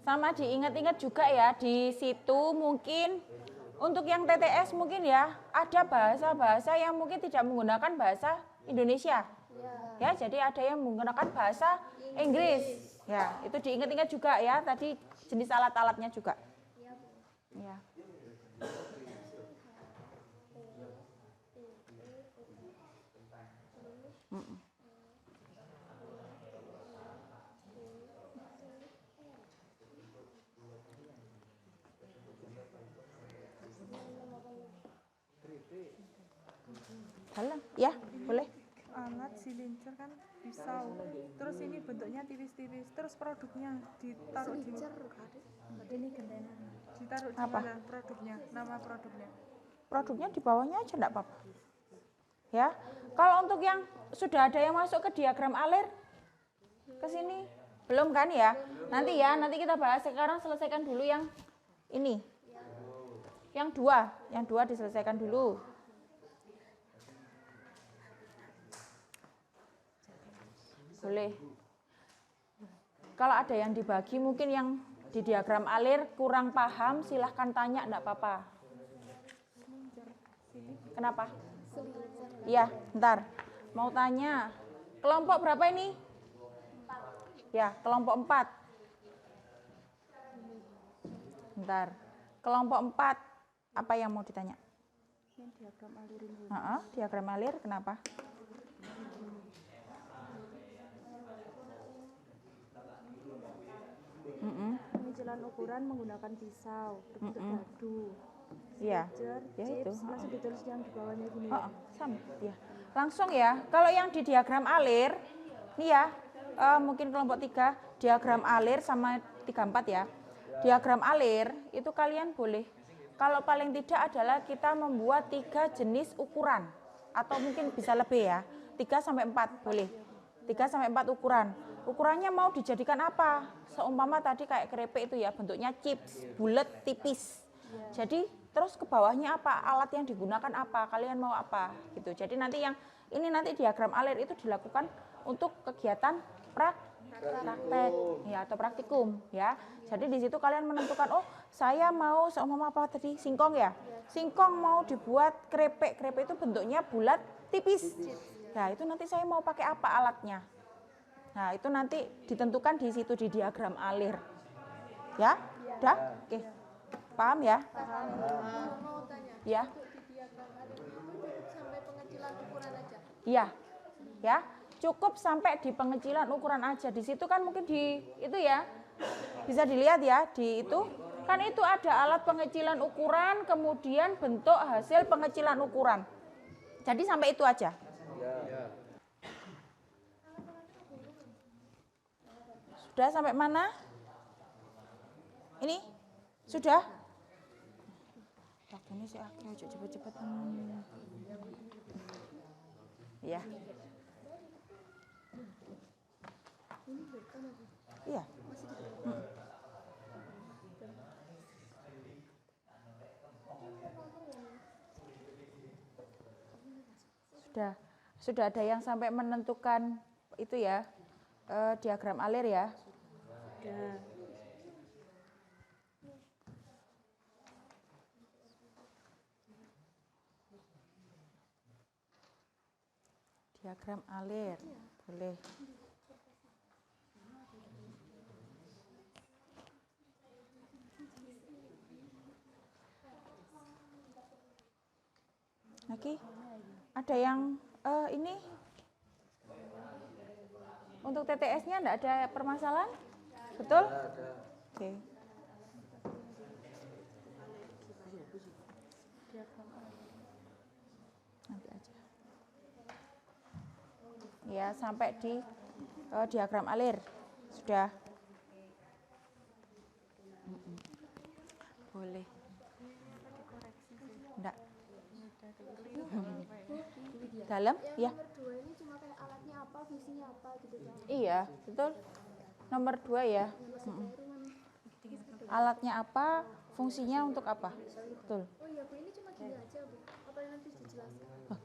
Sama diingat-ingat juga ya, di situ mungkin untuk yang TTS mungkin ya ada bahasa-bahasa yang mungkin tidak menggunakan bahasa Indonesia. Ya, jadi ada yang menggunakan bahasa Inggris. Ya, itu diingat-ingat juga ya, tadi jenis alat-alatnya juga. Ya. Dalam, ya boleh. Alat silincer kan pisau. Terus ini bentuknya tipis-tipis. Terus produknya ditaruh di Apa? mana produknya? Nama produknya. Produknya di bawahnya aja enggak apa-apa. Ya. Kalau untuk yang sudah ada yang masuk ke diagram alir ke sini belum kan ya? Nanti ya, nanti kita bahas. Sekarang selesaikan dulu yang ini. Yang dua diselesaikan dulu. Boleh. Kalau ada yang dibagi mungkin yang di diagram alir kurang paham, silahkan tanya, enggak apa-apa. Kenapa? Iya, bentar. Mau tanya, kelompok berapa ini? Ya, kelompok 4. Bentar. Kelompok 4, apa yang mau ditanya? Diagram alir ini. Diagram alir, kenapa? Pengincilan ukuran menggunakan pisau berbentuk dadu. Iya. Ya itu. Masih ditulis yang di bawahnya gini. Sama. Ya. Langsung ya. Kalau yang di diagram alir, nih ya, mungkin kelompok 3, diagram alir sama 34 ya. Diagram alir itu kalian boleh. Kalau paling tidak adalah kita membuat 3 jenis ukuran atau mungkin bisa lebih ya. 3 sampai 4 boleh. 3 sampai 4 ukuran. Ukurannya mau dijadikan apa? Seumpama tadi kayak keripik itu ya, bentuknya chips, bulat, tipis. Jadi terus ke bawahnya apa? Alat yang digunakan apa? Kalian mau apa? Gitu. Jadi nanti yang ini nanti diagram alir itu dilakukan untuk kegiatan praktek ya atau praktikum ya. Jadi di situ kalian menentukan, oh saya mau seumpama apa tadi? Singkong ya. Singkong mau dibuat keripik. Keripik itu bentuknya bulat, tipis. Nah, itu nanti saya mau pakai apa alatnya. Nah, itu nanti ditentukan di situ di diagram alir. Ya? Udah? Oke. Paham ya? Mau tanya, Ya. untuk di diagram alir itu cukup sampai pengecilan ukuran aja? Iya. Ya, cukup sampai di pengecilan ukuran aja. Di situ kan mungkin di itu ya. Bisa dilihat ya di itu. Kan itu ada alat pengecilan ukuran, kemudian bentuk hasil pengecilan ukuran. Jadi sampai itu aja. Sudah sampai mana? Ini? Sudah? Waktu ini sih aku cepet-cepet. Ya. Iya. Sudah ada yang sampai menentukan itu ya, diagram alir ya. Sudah. Diagram alir, boleh. Lagi ada yang ini untuk TTS-nya enggak ada permasalahan? Betul? Oke. Nanti aja. Ya, sampai di diagram alir. Sudah. Boleh. Enggak. Dalam? Ya. Nomor 2 ini cuma kayak alatnya apa, fungsinya apa gitu kan? Iya, betul. Nomor 2 ya. Alatnya apa, fungsinya untuk apa? Betul. Oh iya Bu, ini cuma gini aja Bu, apa yang nanti dijelaskan?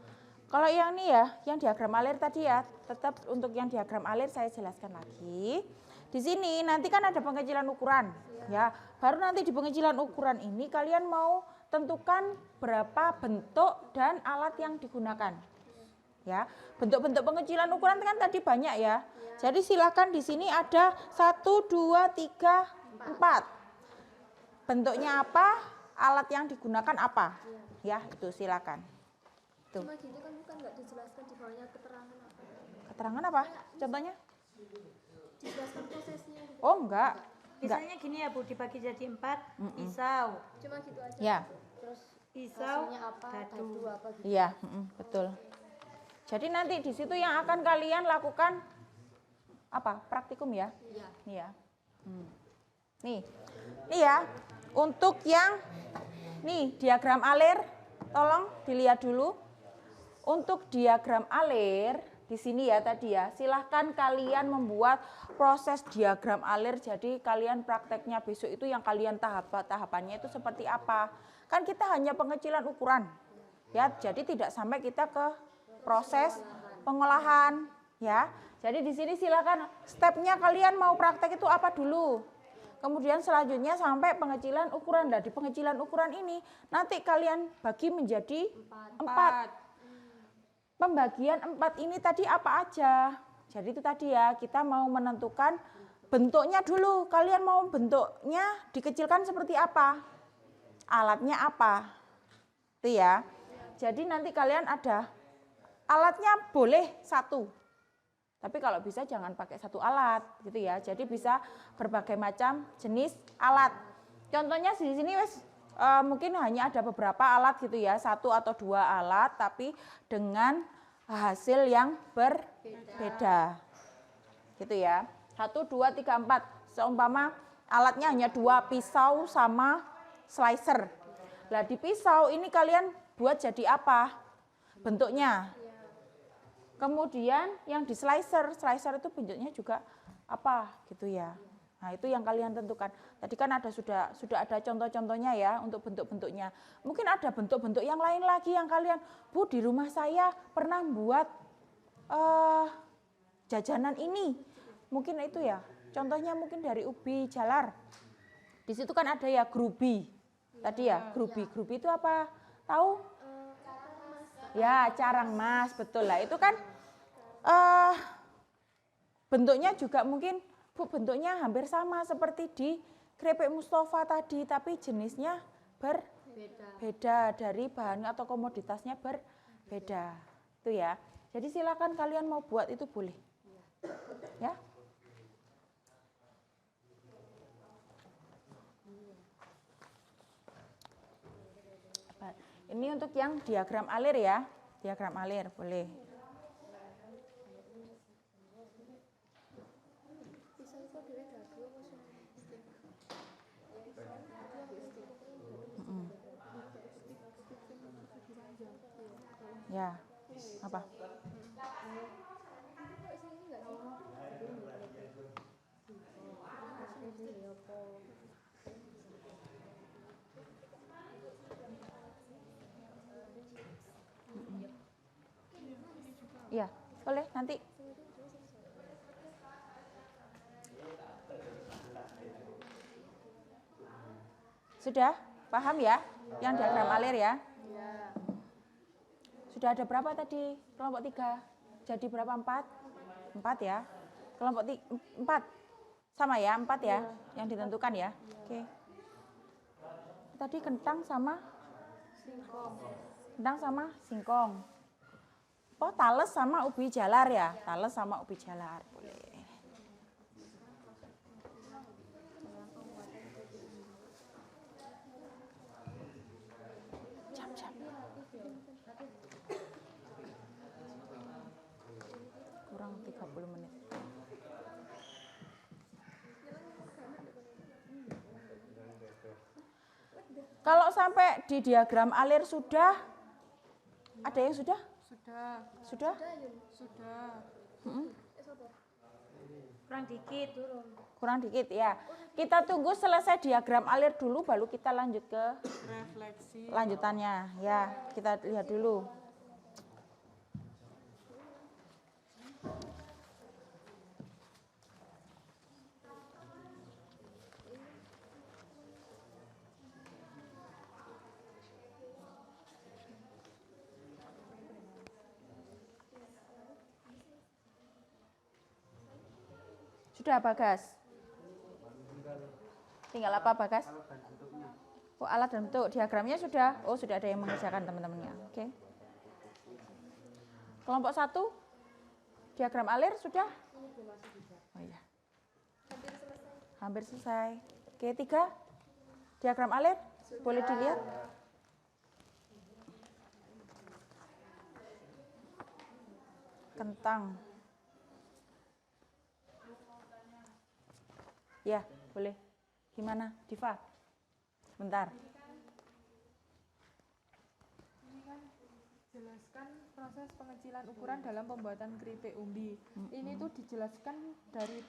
Kalau yang ini ya, yang diagram alir tadi ya, tetap untuk yang diagram alir saya jelaskan lagi. Di sini nanti kan ada pengecilan ukuran, ya. Baru nanti di pengecilan ukuran ini kalian mau tentukan berapa bentuk dan alat yang digunakan. Ya, bentuk-bentuk pengecilan ukuran kan tadi banyak ya. Jadi silakan di sini ada 1, 2, 3, 4. Bentuknya apa, alat yang digunakan apa. Ya, itu silakan. Tuh. Cuma gitu kan bukan nggak dijelaskan di bawahnya keterangan apa? Keterangan apa? Contohnya? Dijelaskan prosesnya gitu. Oh, enggak. Misalnya gini ya Bu, dibagi jadi 4, pisau, Cuma gitu aja. Ya. Terus pisau, hasilnya apa, dadu apa gitu. Iya, betul. Jadi nanti di situ yang akan kalian lakukan apa? Praktikum ya? Iya. Nih ya. Nih ya. Untuk yang nih diagram alir, tolong dilihat dulu. Untuk diagram alir di sini ya tadi ya. Silahkan kalian membuat proses diagram alir. Jadi kalian prakteknya besok itu yang kalian tahapannya itu seperti apa? Kan kita hanya pengecilan ukuran. Ya, jadi tidak sampai kita ke proses pengolahan ya. Jadi di sini silakan stepnya kalian mau praktek itu apa dulu. Kemudian selanjutnya sampai pengecilan ukuran. Nah, di pengecilan ukuran ini nanti kalian bagi menjadi 4. Pembagian 4 ini tadi apa aja? Jadi itu tadi ya, kita mau menentukan bentuknya dulu. Kalian mau bentuknya dikecilkan seperti apa? Alatnya apa? Itu ya. Jadi nanti kalian ada alatnya boleh 1. Tapi kalau bisa jangan pakai 1 alat gitu ya. Jadi bisa berbagai macam jenis alat. Contohnya di sini mungkin hanya ada beberapa alat gitu ya. 1 atau 2 alat tapi dengan hasil yang berbeda. Gitu ya. 1, 2, 3, 4. Seumpama alatnya hanya 2, pisau sama slicer. Nah, di pisau ini kalian buat jadi apa? Bentuknya. Kemudian yang di slicer itu bentuknya juga apa gitu ya. Nah, itu yang kalian tentukan. Tadi kan sudah ada contoh-contohnya ya untuk bentuk-bentuknya. Mungkin ada bentuk-bentuk yang lain lagi yang kalian, Bu, di rumah saya pernah buat jajanan ini. Mungkin itu ya. Contohnya mungkin dari ubi jalar. Di situ kan ada ya grubi. Tadi ya, grubi. Grubi itu apa? Tahu? Ya, carang mas, betul lah. Itu kan Bentuknya juga mungkin Bu, bentuknya hampir sama seperti di keripik Mustafa tadi, tapi jenisnya berbeda dari bahan atau komoditasnya berbeda. Itu ya. Jadi silakan kalian mau buat itu boleh. Ya. Ini untuk yang diagram alir ya. Diagram alir boleh. Ya, apa? Ya, boleh nanti. Sudah paham ya? Yang diagram alir ya? Sudah ada berapa tadi? Kelompok 3. Jadi berapa? 4? 4 ya. Kelompok 4. Sama ya, 4 ya. Yang ditentukan ya. Oke. Tadi kentang sama singkong. Kentang sama singkong. Oh, tales sama ubi jalar ya. Tales sama ubi jalar. Boleh. Jam. Kurang 30 menit. Kalau sampai di diagram alir sudah, ada yang sudah? Sudah? Kurang dikit ya. Kita tunggu selesai diagram alir dulu, baru kita lanjut ke refleksi lanjutannya. Ya, kita lihat dulu. Sudah Bagas? Tinggal apa Bagas? Oh, alat dan bentuk. Diagramnya sudah? Oh, sudah ada yang mengerjakan teman-temannya. Oke. Kelompok 1, diagram alir sudah? Oh iya. Hampir selesai. Oke, 3, diagram alir. Boleh dilihat? Kentang. Ya, boleh. Gimana, Diva? Bentar. Ini kan jelaskan proses pengecilan ukuran dalam pembuatan keripik umbi. Ini tuh dijelaskan dari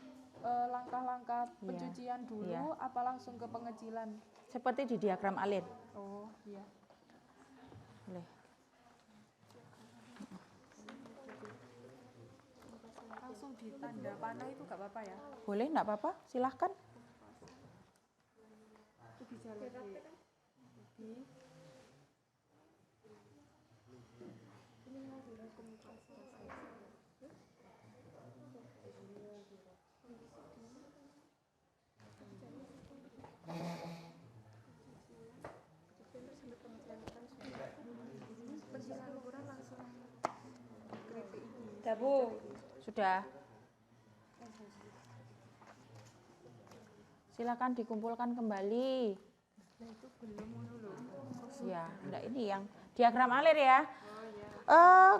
langkah-langkah pencucian dulu, apa langsung ke pengecilan? Seperti di diagram alir. Oh, iya. Boleh. Langsung ditanda panah itu gak apa-apa ya? Boleh, enggak apa-apa. Silahkan. Itu bisa lebih. Bu, sudah. Silakan dikumpulkan kembali. Ya, enggak, ini yang diagram alir ya.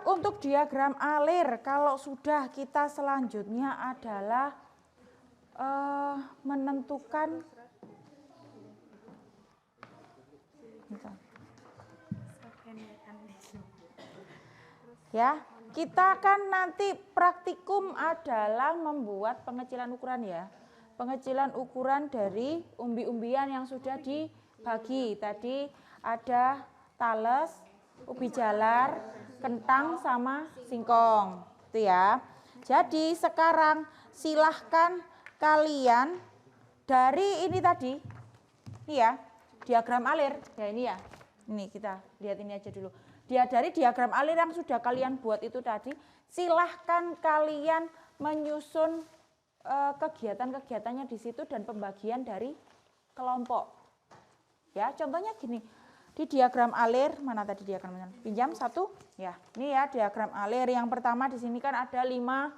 Untuk diagram alir, kalau sudah kita selanjutnya adalah menentukan ya. Kita kan nanti praktikum adalah membuat pengecilan ukuran ya. Pengecilan ukuran dari umbi-umbian yang sudah dibagi. Tadi ada tales, ubi jalar, kentang sama singkong. Itu ya. Jadi sekarang silahkan kalian dari ini tadi. Ini ya, diagram alir. Ya ini ya. Ini kita lihat ini aja dulu. Dia dari diagram alir yang sudah kalian buat itu tadi, silahkan kalian menyusun kegiatan-kegiatannya di situ dan pembagian dari kelompok. Ya, contohnya gini. Di diagram alir, mana tadi diagramnya? Pinjam satu. Ya, ini ya diagram alir. Yang pertama di sini kan ada 5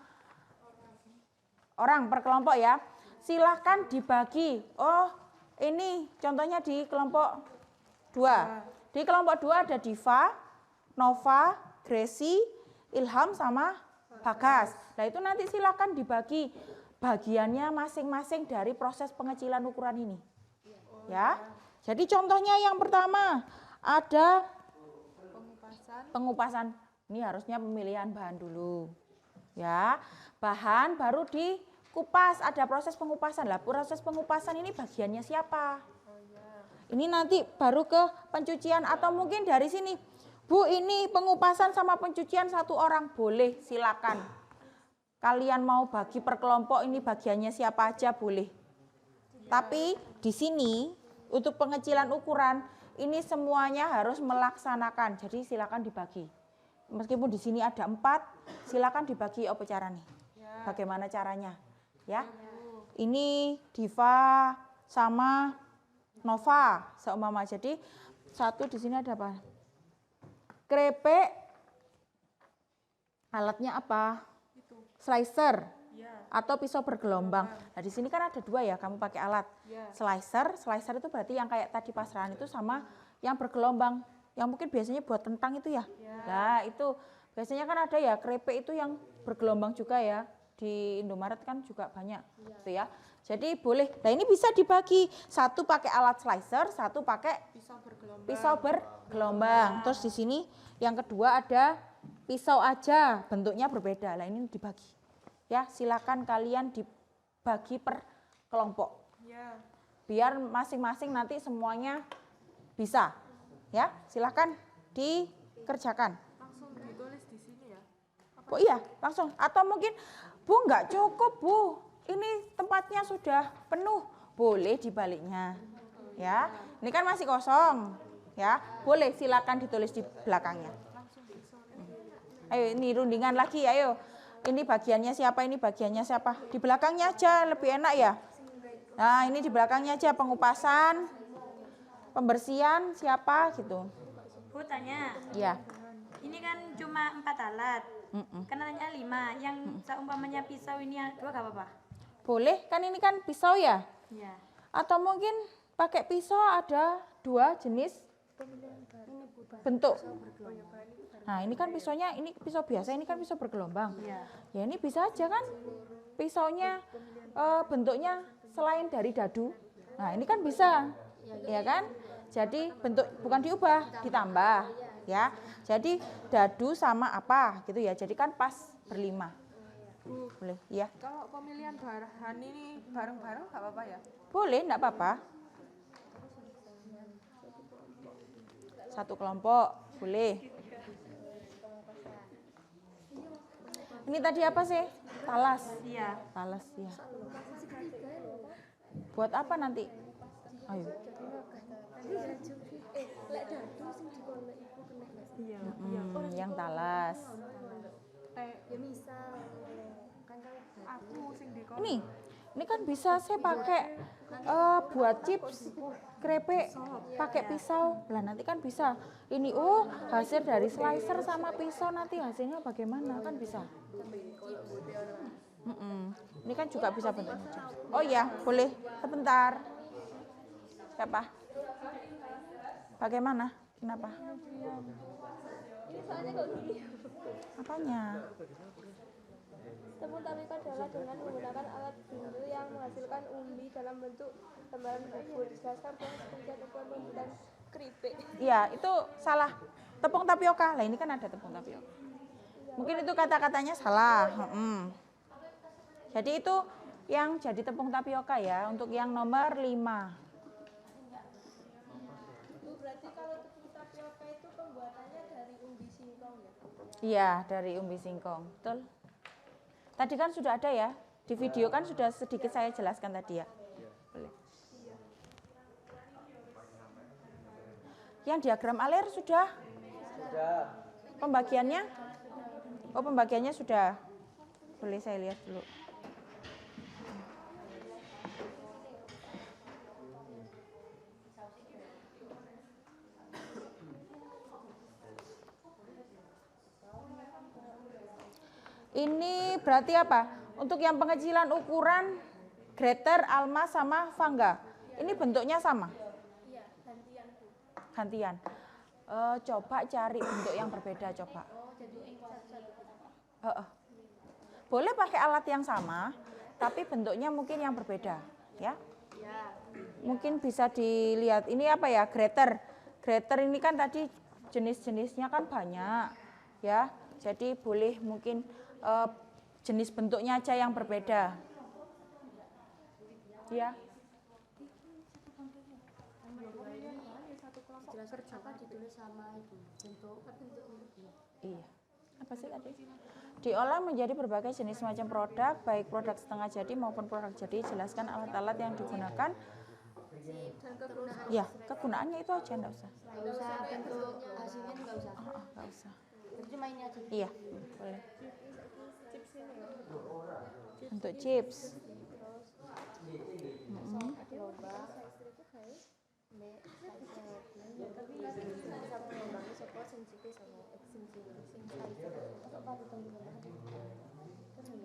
orang per kelompok ya. Silahkan dibagi. Oh, ini contohnya di kelompok 2. Di kelompok 2 ada Diva, Nova, Gracie, Ilham sama Bagas. Nah itu nanti silahkan dibagi bagiannya masing-masing dari proses pengecilan ukuran ini. Ya. Jadi contohnya yang pertama ada pengupasan. Ini harusnya pemilihan bahan dulu. Ya, bahan baru dikupas, ada proses pengupasan. Lah, proses pengupasan ini bagiannya siapa? Ini nanti baru ke pencucian atau mungkin dari sini. Bu, ini pengupasan sama pencucian 1 orang, boleh, silakan. Kalian mau bagi per kelompok ini bagiannya siapa aja boleh. Tapi di sini untuk pengecilan ukuran ini semuanya harus melaksanakan. Jadi silakan dibagi. Meskipun di sini ada 4, silakan dibagi apa caranya? Bagaimana caranya? Ya. Ini Diva sama Nova seumpama. Jadi satu di sini ada apa? Krepek. Alatnya apa? Slicer. Atau pisau bergelombang. Nah di sini kan ada 2 ya, kamu pakai alat. Slicer itu berarti yang kayak tadi pasrahan itu sama yang bergelombang. Yang mungkin biasanya buat kentang itu ya. Nah itu biasanya kan ada ya krepek itu yang bergelombang juga ya. Di Indomaret kan juga banyak gitu ya. Jadi boleh. Nah ini bisa dibagi. 1 pakai alat slicer, 1 pakai pisau bergelombang. Terus di sini yang kedua ada pisau aja, bentuknya berbeda. Nah ini dibagi. Ya, silakan kalian dibagi per kelompok. Biar masing-masing nanti semuanya bisa. Ya, silakan dikerjakan. Langsung ditulis di sini ya. Oh iya, langsung. Atau mungkin, Bu nggak cukup, Bu. Ini tempatnya sudah penuh. Boleh dibaliknya. Ya, ini kan masih kosong. Ya, boleh silakan ditulis di belakangnya. Ayo, ini rundingan lagi, ayo. Ini bagiannya siapa, ini bagiannya siapa. Di belakangnya aja, lebih enak ya. Nah, ini di belakangnya aja, pengupasan, pembersihan, siapa gitu. Bu tanya, Ya. ini kan cuma 4 alat, kan nanya 5, yang seumpamanya pisau ini yang 2 gak apa-apa? Boleh, kan ini kan pisau ya. Iya. Atau mungkin pakai pisau ada 2 jenis bentuk. Nah ini kan pisaunya, ini pisau biasa, ini kan pisau bergelombang. Ya ini bisa aja kan pisaunya bentuknya selain dari dadu. Nah ini kan bisa, ya kan? Jadi bentuk bukan diubah, ditambah, ya. Jadi dadu sama apa gitu ya. Jadi kan pas berlima. Boleh, ya. Kalau pemilihan bahan ini bareng-bareng nggak apa-apa ya? Boleh, enggak apa-apa. 1 kelompok, boleh. Ini tadi apa sih? Talas. Iya. Talas, ya. Buat apa nanti? Ayo. Yang talas. Ini kan bisa saya pakai buat chips, krepek, pakai pisau. Lah nanti kan bisa. Ini hasil dari slicer sama pisau nanti hasilnya bagaimana kan bisa. Ini kan juga bisa bentuknya chips. Oh iya, boleh. Sebentar. Siapa? Bagaimana? Kenapa? Ini soalnya kok gini. Apanya? Tepung tapioka adalah dengan menggunakan alat bindu yang menghasilkan umbi dalam bentuk lembaran bubur. Jelaskan proses pengujian ukuran pembuatan keripik. Iya, itu salah. Tepung tapioka. Lah ini kan ada tepung tapioka. Mungkin itu kata-katanya salah. Jadi itu yang jadi tepung tapioka ya, untuk yang nomor 5. Bu, berarti kalau tepung tapioka itu pembuatannya dari umbi singkong ya? Iya, dari umbi singkong. Betul. Tadi kan sudah ada ya, di video kan sudah sedikit saya jelaskan tadi ya. Boleh. Yang diagram alir sudah Pembagiannya? Oh, pembagiannya sudah. Boleh saya lihat dulu. Ini berarti apa? Untuk yang pengecilan ukuran Greater, Alma, sama Fangga. Ini bentuknya sama? Iya, gantian Bu. Gantian. Coba cari bentuk yang berbeda, coba. Boleh pakai alat yang sama, tapi bentuknya mungkin yang berbeda, ya. Mungkin bisa dilihat. Ini apa ya? Greater. Greater ini kan tadi jenis-jenisnya kan banyak, ya. Jadi boleh mungkin jenis bentuknya aja yang berbeda. Ya. Iya. Apa sih tadi? Diolah menjadi berbagai jenis macam produk, baik produk setengah jadi maupun produk jadi. Jelaskan alat-alat yang digunakan. Ya, kegunaannya itu aja, enggak usah. Enggak usah bentuk hasilnya, enggak usah. Enggak usah. Cuma ini aja. Iya, boleh. Untuk chips.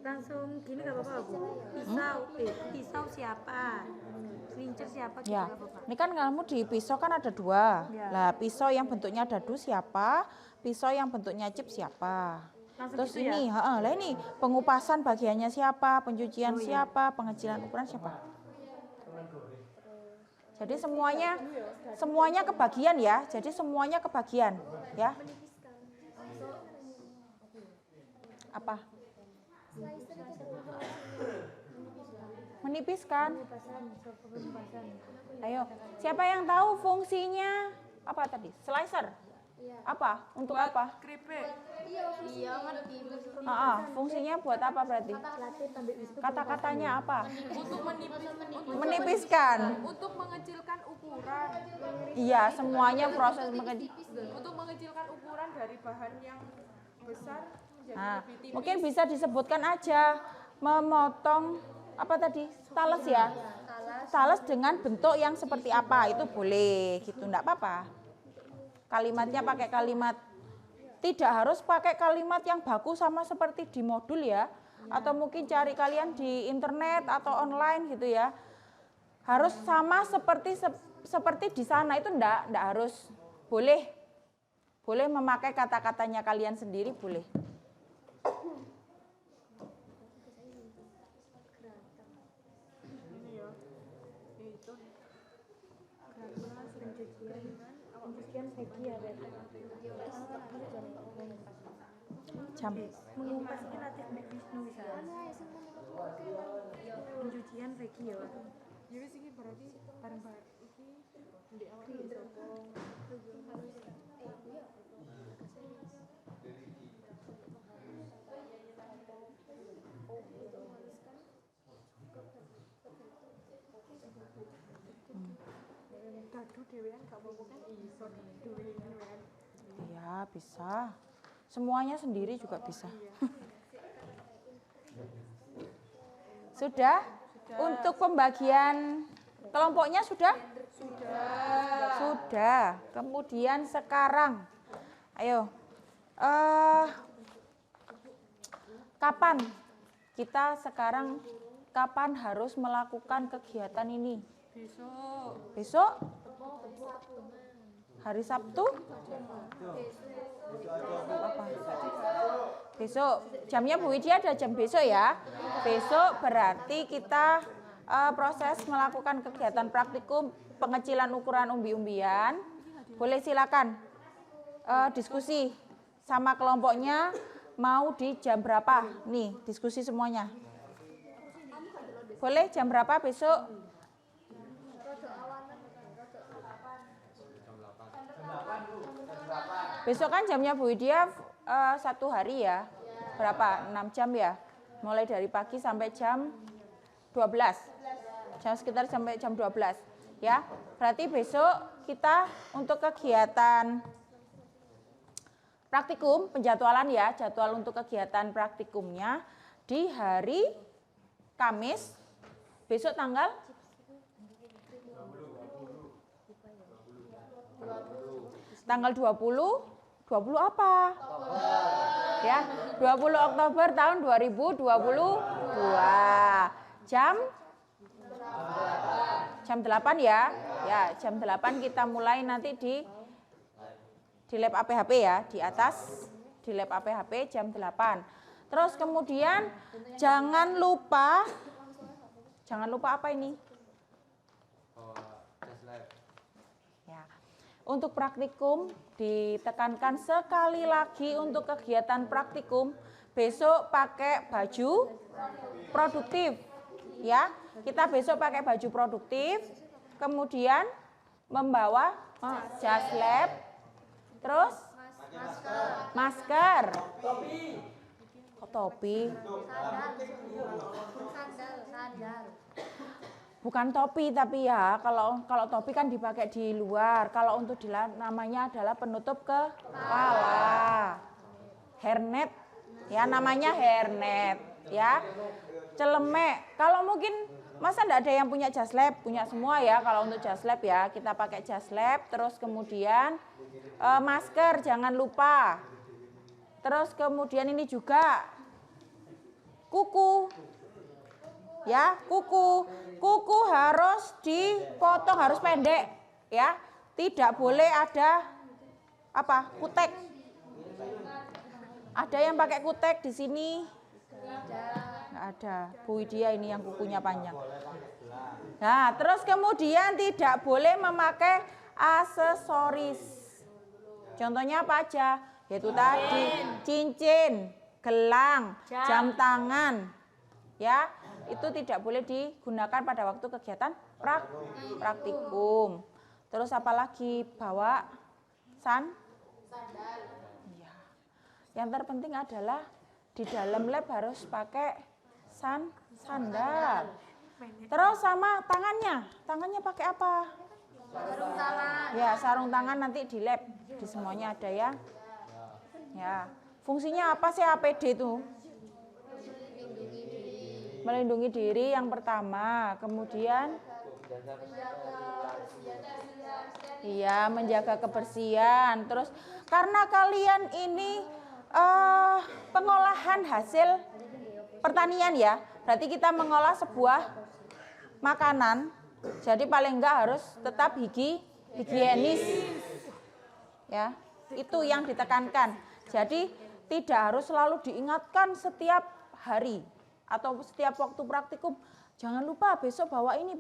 Langsung gini gak apa-apa Bu? Pisau siapa? Kelincer siapa? Gitu Ya, gak apa-apa. ini kan kamu di pisau kan ada dua. Ya. Lah, pisau yang bentuknya dadu siapa? Pisau yang bentuknya chip siapa? Langsung Terus gitu ini, ya? lah ini pengupasan bagiannya siapa? Pencucian siapa? Pengecilan ukuran siapa? Jadi semuanya kebagian ya. Jadi semuanya kebagian, ya. Apa? Menipiskan. Ayo, siapa yang tahu fungsinya apa tadi? Slicer? Apa? Untuk apa? Keripik. Iya, ngerti. Fungsinya buat apa berarti? Kata-katanya apa? Untuk Menipiskan. untuk mengecilkan ukuran. Iya, semuanya proses Untuk mengecilkan ukuran dari bahan yang besar menjadi Nah, lebih tipis. mungkin bisa disebutkan aja memotong apa tadi? Talas ya? Talas dengan bentuk yang seperti apa? Itu boleh gitu, enggak apa-apa. Kalimatnya pakai kalimat, tidak harus pakai kalimat yang baku sama seperti di modul ya. Atau mungkin cari kalian di internet atau online gitu ya. Harus sama seperti di sana, itu enggak harus. Boleh memakai kata-katanya kalian sendiri, boleh. Jam. Mengupas ini latih Mbak Wisnu bisa. Pencucian Regi ya. Ya wis iki berarti bareng-bareng iki ndek awak dhewe. Dadu dhewean gak apa-apa kan iso dhewean kan. Iya, bisa. Semuanya sendiri juga bisa. Sudah? Untuk pembagian kelompoknya sudah? Sudah. Kemudian sekarang, ayo. Kapan kapan harus melakukan kegiatan ini? Besok? Hari Sabtu? Apa? Besok. Jamnya Bu Widya ada jam besok ya. Besok berarti kita proses melakukan kegiatan praktikum pengecilan ukuran umbi-umbian. Boleh silakan diskusi sama kelompoknya, mau di jam berapa? Nih, diskusi semuanya. Boleh jam berapa besok? Besok kan jamnya Bu Widya 1 hari ya. Berapa? 6 jam ya. Mulai dari pagi sampai jam 12. Sekitar sampai jam 12 ya. Berarti besok kita untuk kegiatan praktikum, penjadwalan ya, jadwal untuk kegiatan praktikumnya di hari Kamis, besok tanggal 20 apa? Ya, 20 Oktober tahun 2022. Jam 8 ya. Ya, jam 8 kita mulai nanti di lab APHP ya, di atas di lab APHP jam 8. Terus kemudian jangan lupa apa ini? Ya. Untuk praktikum ditekankan sekali lagi untuk kegiatan praktikum besok pakai baju produktif. Ya, kita besok pakai baju produktif, kemudian membawa jas lab, terus masker. Kok topi? Bukan topi tapi ya, kalau topi kan dipakai di luar. Kalau untuk di dalam namanya adalah penutup kepala. Hairnet. Ya, namanya hairnet, ya. Celemek. Kalau mungkin masa enggak ada yang punya jas lab, punya semua ya. Kalau untuk jas lab ya, kita pakai jas lab, terus kemudian masker jangan lupa. Terus kemudian ini juga kuku. Ya, kuku harus dipotong, harus pendek ya. Tidak boleh ada kutek. Ada yang pakai kutek di sini? Nggak ada. Bu Widya ini yang kukunya panjang. Nah, terus kemudian tidak boleh memakai aksesoris. Contohnya apa aja? Yaitu tadi cincin, gelang, jam tangan. Ya, itu tidak boleh digunakan pada waktu kegiatan praktikum. Terus apalagi bawa sandal. Ya. Yang terpenting adalah di dalam lab harus pakai sandal. Terus sama tangannya pakai apa? Sarung tangan. Ya, sarung tangan nanti di lab, di semuanya ada ya. Ya, fungsinya apa sih APD itu? Melindungi diri yang pertama, kemudian iya, menjaga kebersihan. Terus karena kalian ini pengolahan hasil pertanian ya, berarti kita mengolah sebuah makanan, jadi paling enggak harus tetap higienis. Ya, itu yang ditekankan. Jadi tidak harus selalu diingatkan setiap hari atau setiap waktu praktikum, jangan lupa besok bawa ini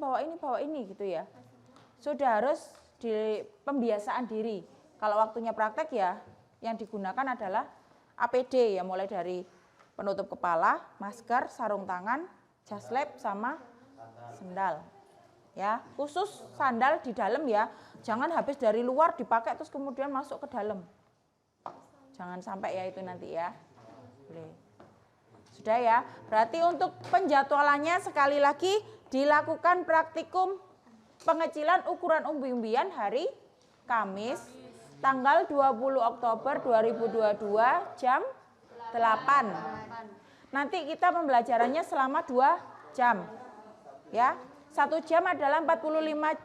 gitu ya. Sudah harus di pembiasaan diri. Kalau waktunya praktek ya yang digunakan adalah APD ya, mulai dari penutup kepala, masker, sarung tangan, jas lab sama sandal. Ya, khusus sandal di dalam ya. Jangan habis dari luar dipakai terus kemudian masuk ke dalam. Jangan sampai ya itu nanti ya. Boleh. Sudah ya, berarti untuk penjadwalannya sekali lagi dilakukan praktikum pengecilan ukuran umbi-umbian hari Kamis tanggal 20 Oktober 2022 jam 8. Nanti kita pembelajarannya selama 2 jam. Ya, 1 jam adalah 45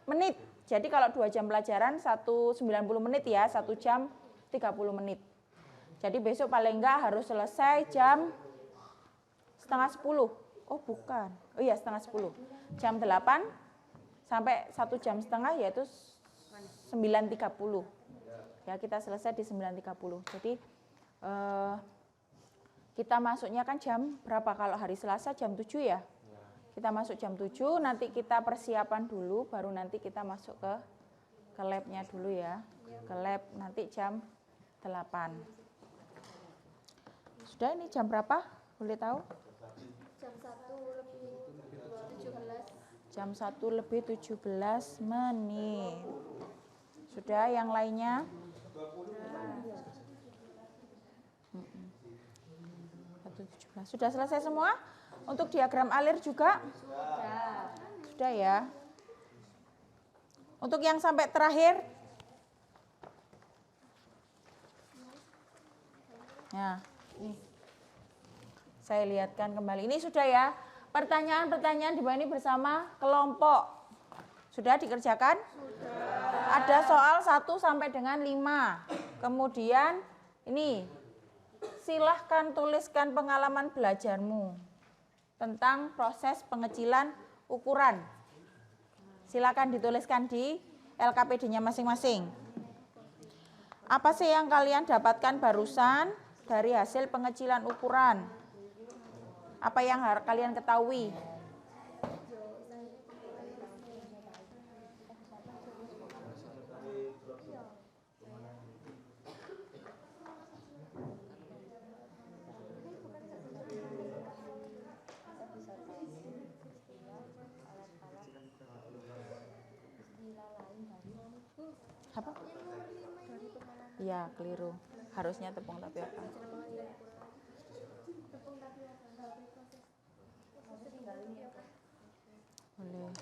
menit. Jadi kalau 2 jam pelajaran 90 menit ya, 1 jam 30 menit. Jadi besok paling enggak harus selesai jam setengah 10. Oh bukan, oh iya setengah 10. Jam 8 sampai 1 jam setengah yaitu 9.30. Ya kita selesai di 9.30. Jadi kita masuknya kan jam berapa? Kalau hari Selasa jam 7 ya. Kita masuk jam 7, nanti kita persiapan dulu, baru nanti kita masuk ke labnya dulu ya. Ke lab nanti jam 8. Sudah, ini jam berapa? Boleh tahu? Jam 1 lebih 17 menit. Sudah, yang lainnya? Sudah selesai semua? Untuk diagram alir juga? Sudah ya. Untuk yang sampai terakhir? Nah, nih. Saya lihatkan kembali. Ini sudah ya. Pertanyaan-pertanyaan di bawah ini bersama kelompok. Sudah dikerjakan? Sudah. Ada soal 1 sampai dengan 5. Kemudian ini silahkan tuliskan pengalaman belajarmu tentang proses pengecilan ukuran. Silakan dituliskan di LKPD-nya masing-masing. Apa sih yang kalian dapatkan barusan dari hasil pengecilan ukuran? Apa yang harus kalian ketahui? Apa? Iya, keliru. Harusnya tepung tapi apa? Boleh.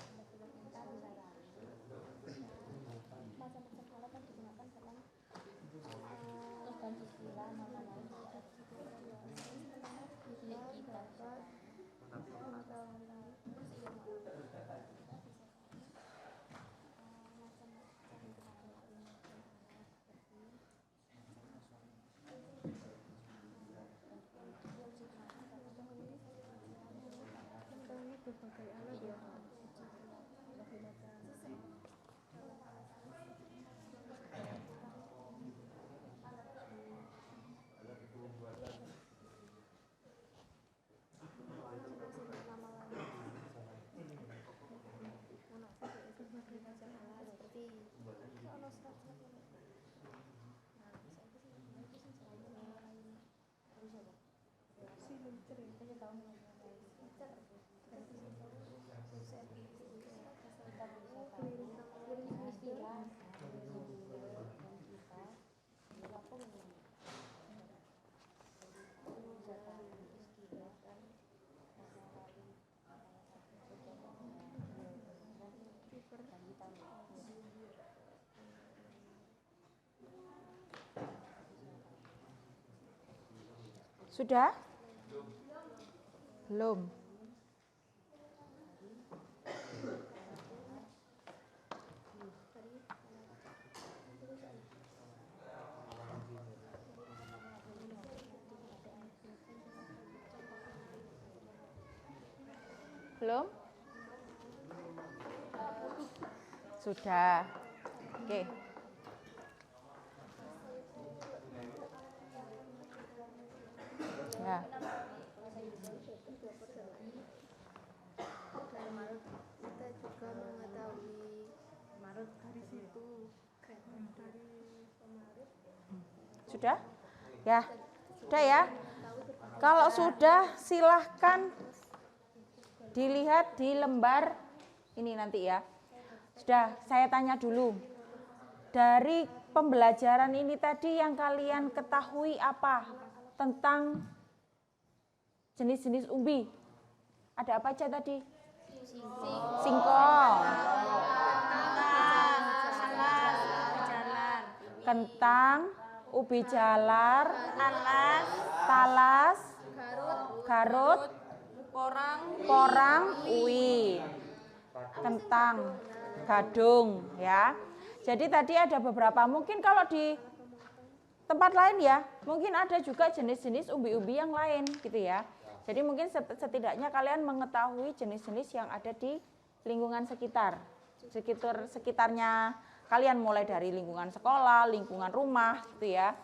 Sudah? Belum. Belum? Sudah. Oke. Ya. Kita juga mengetahui dari situ dari pemarut. Sudah? Ya. Sudah ya? Kalau sudah silahkan dilihat di lembar ini nanti ya. Sudah, saya tanya dulu. Dari pembelajaran ini tadi yang kalian ketahui apa tentang jenis-jenis umbi? Ada apa aja tadi? Singkong, kentang, ubi jalar, talas, garut, porang, uwi, kentang, gadung ya. Jadi tadi ada beberapa, mungkin kalau di tempat lain ya, mungkin ada juga jenis-jenis umbi-umbi yang lain gitu ya. Jadi mungkin setidaknya kalian mengetahui jenis-jenis yang ada di lingkungan sekitarnya kalian, mulai dari lingkungan sekolah, lingkungan rumah gitu ya.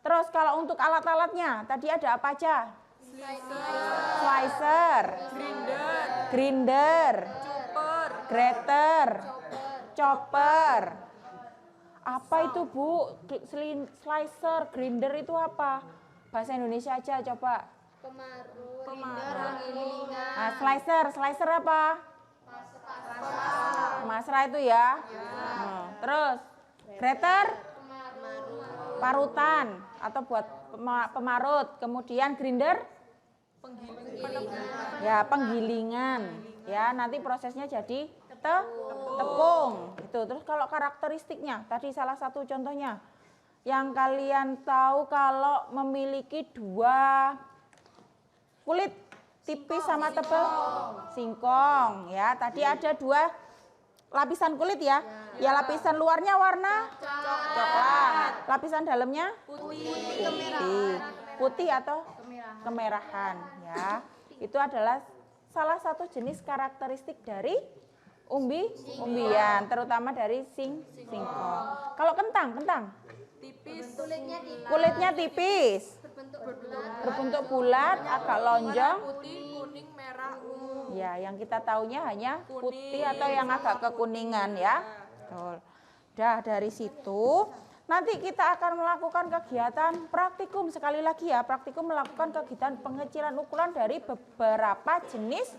Terus kalau untuk alat-alatnya, tadi ada apa aja? Slicer, grinder, grater, chopper. Apa itu Bu? Slicer, grinder itu apa? Bahasa Indonesia aja coba. Nah, slicer apa? Masra itu ya. Terus grater, parutan atau buat pemarut. Kemudian grinder, ya penggilingan. Ya nanti prosesnya jadi tepung. Itu. Terus kalau karakteristiknya, tadi salah satu contohnya yang kalian tahu kalau memiliki dua kulit tipis sama tebal? Singkong ya. Tadi ada dua lapisan kulit ya. Ya lapisan luarnya warna coklat. Lapisan dalamnya putih. Putih atau kemerahan ya. Itu adalah salah satu jenis karakteristik dari umbi-umbian, terutama dari singkong. Kalau kentang Tipis. kulitnya tipis, berbentuk bulat, agak lonjong. Putih, kuning, merah, ungu. Ya, yang kita taunya hanya putih atau yang agak kekuningan ya. Betul. Dah dari situ nanti kita akan melakukan kegiatan praktikum. Sekali lagi ya, praktikum melakukan kegiatan pengecilan ukuran dari beberapa jenis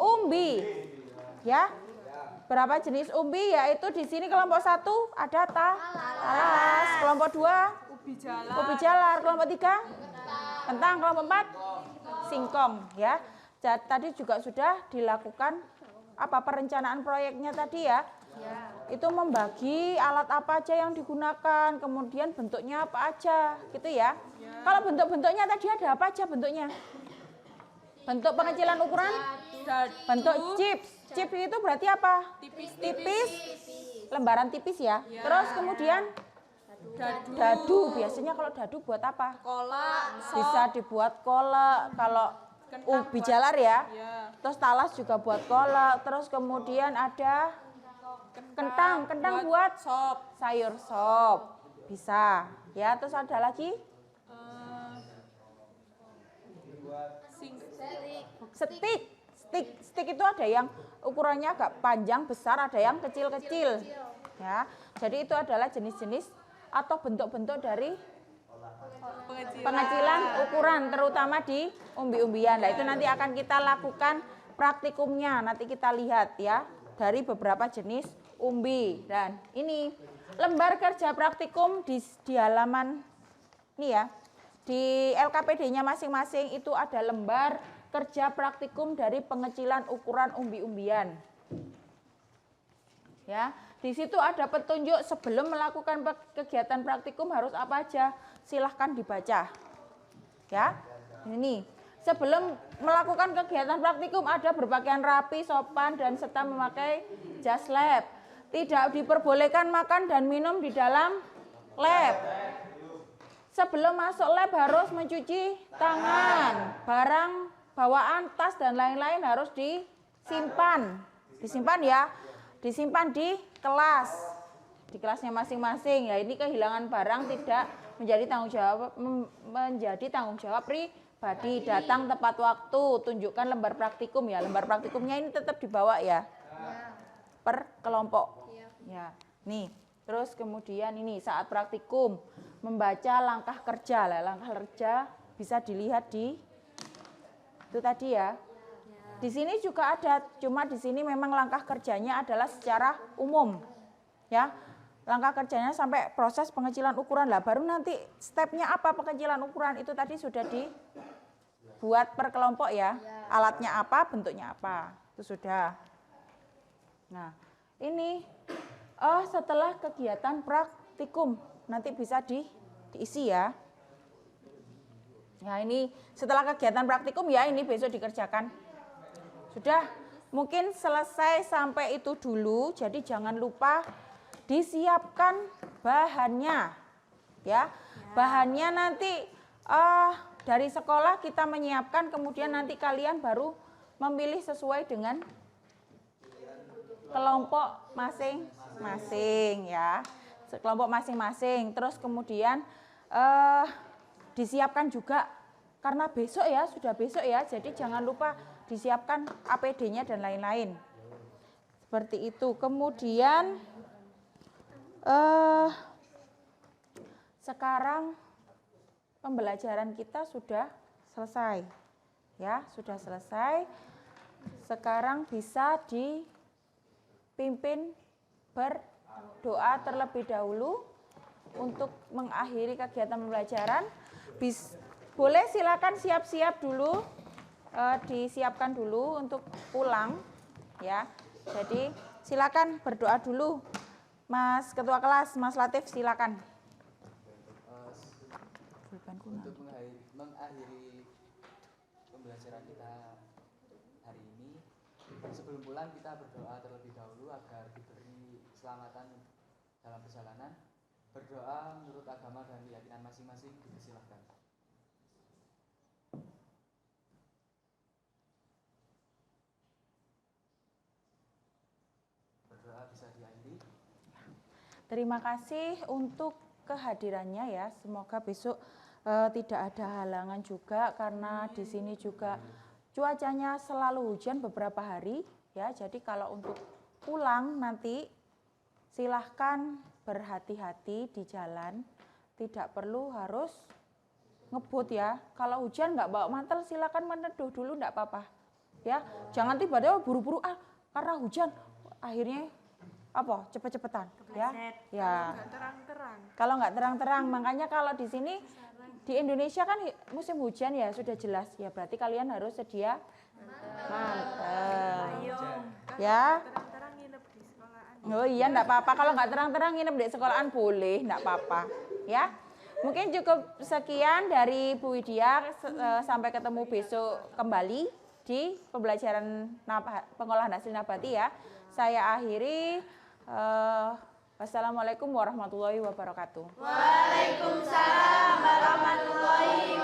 umbi. Ya. Berapa jenis umbi? Yaitu di sini kelompok 1 ada talas, kelompok 2 ubi jalar, kelompok 3 kentang, kelompok 4 singkong ya. Tadi juga sudah dilakukan perencanaan proyeknya tadi ya. Itu membagi alat apa aja yang digunakan, kemudian bentuknya apa aja gitu ya. Kalau bentuk-bentuknya tadi ada apa aja bentuknya? Bentuk pengecilan ukuran? Bentuk chips. Chips itu berarti apa? Tipis. Lembaran tipis ya. Terus kemudian dadu. Biasanya kalau dadu buat apa? Kolak. Bisa dibuat kolak. Kalau ubi jalar ya. Terus talas juga buat kolak. Terus kemudian ada kentang buat sayur sop. Bisa. Ya, terus ada lagi? Stik itu ada yang ukurannya agak panjang besar, ada yang kecil-kecil ya. Jadi itu adalah jenis-jenis atau bentuk-bentuk dari pengecilan ukuran terutama di umbi-umbian. Nah, itu nanti akan kita lakukan praktikumnya. Nanti kita lihat ya dari beberapa jenis umbi. Dan ini lembar kerja praktikum di halaman ini ya. Di LKPD-nya masing-masing itu ada lembar kerja praktikum dari pengecilan ukuran umbi-umbian. Ya, di situ ada petunjuk sebelum melakukan kegiatan praktikum harus apa aja. Silahkan dibaca. Ya, ini sebelum melakukan kegiatan praktikum ada berpakaian rapi, sopan dan serta memakai jas lab. Tidak diperbolehkan makan dan minum di dalam lab. Sebelum masuk lab harus mencuci tangan, barang bawaan, tas dan lain-lain harus disimpan. Disimpan ya. Disimpan di kelas. Di kelasnya masing-masing. Ya, ini kehilangan barang tidak menjadi tanggung jawab pribadi. Datang tepat waktu, tunjukkan lembar praktikum ya. Lembar praktikumnya ini tetap dibawa ya. Per kelompok. Ya. Nih, terus kemudian ini saat praktikum membaca langkah kerja. Langkah kerja bisa dilihat di itu tadi ya. Di sini juga ada, cuma di sini memang langkah kerjanya adalah secara umum. Ya. Langkah kerjanya sampai proses pengecilan ukuran lah. Baru nanti stepnya apa pengecilan ukuran itu tadi sudah dibuat per kelompok ya. Alatnya apa, bentuknya apa. Itu sudah. Nah, ini setelah kegiatan praktikum nanti bisa diisi ya. Nah, ini setelah kegiatan praktikum ya, ini besok dikerjakan. Sudah, mungkin selesai sampai itu dulu. Jadi jangan lupa disiapkan bahannya. Ya. Bahannya nanti dari sekolah kita menyiapkan, kemudian nanti kalian baru memilih sesuai dengan kelompok masing-masing ya. Kelompok masing-masing. Terus kemudian disiapkan juga karena besok ya, sudah besok ya. Jadi jangan lupa disiapkan APD-nya dan lain-lain. Seperti itu. Kemudian sekarang pembelajaran kita sudah selesai. Ya, sudah selesai. Sekarang bisa dipimpin berdoa terlebih dahulu untuk mengakhiri kegiatan pembelajaran. Boleh silakan siap-siap dulu, disiapkan dulu untuk pulang ya. Jadi silakan berdoa dulu. Mas Ketua Kelas, Mas Latif silakan. Untuk mengakhiri pembelajaran kita hari ini, sebelum pulang kita berdoa terlebih dahulu agar diberi keselamatan dalam perjalanan. Berdoa menurut agama dan keyakinan masing-masing, dipersilahkan. Berdoa bisa diakhiri. Terima kasih untuk kehadirannya ya. Semoga besok tidak ada halangan juga karena di sini juga cuacanya selalu hujan beberapa hari ya. Jadi kalau untuk pulang nanti silahkan berhati-hati di jalan. Tidak perlu harus ngebut ya. Kalau hujan nggak bawa mantel silakan meneduh dulu nggak apa-apa. Ya, jangan tiba-tiba buru-buru karena hujan akhirnya apa cepet-cepetan ya. Ya. Kalau nggak terang-terang, makanya kalau di sini di Indonesia kan musim hujan ya sudah jelas ya, berarti kalian harus sedia mantel. Ya. Terang-terang nginep di sekolahan. Oh iya, enggak apa-apa. Kalau nggak terang-terang nginep di sekolahan boleh, enggak apa-apa. Ya. Mungkin cukup sekian dari Bu Widya. Sampai ketemu besok kembali di pembelajaran pengolahan hasil nabati ya. Saya akhiri. Wassalamualaikum warahmatullahi wabarakatuh. Waalaikumsalam warahmatullahi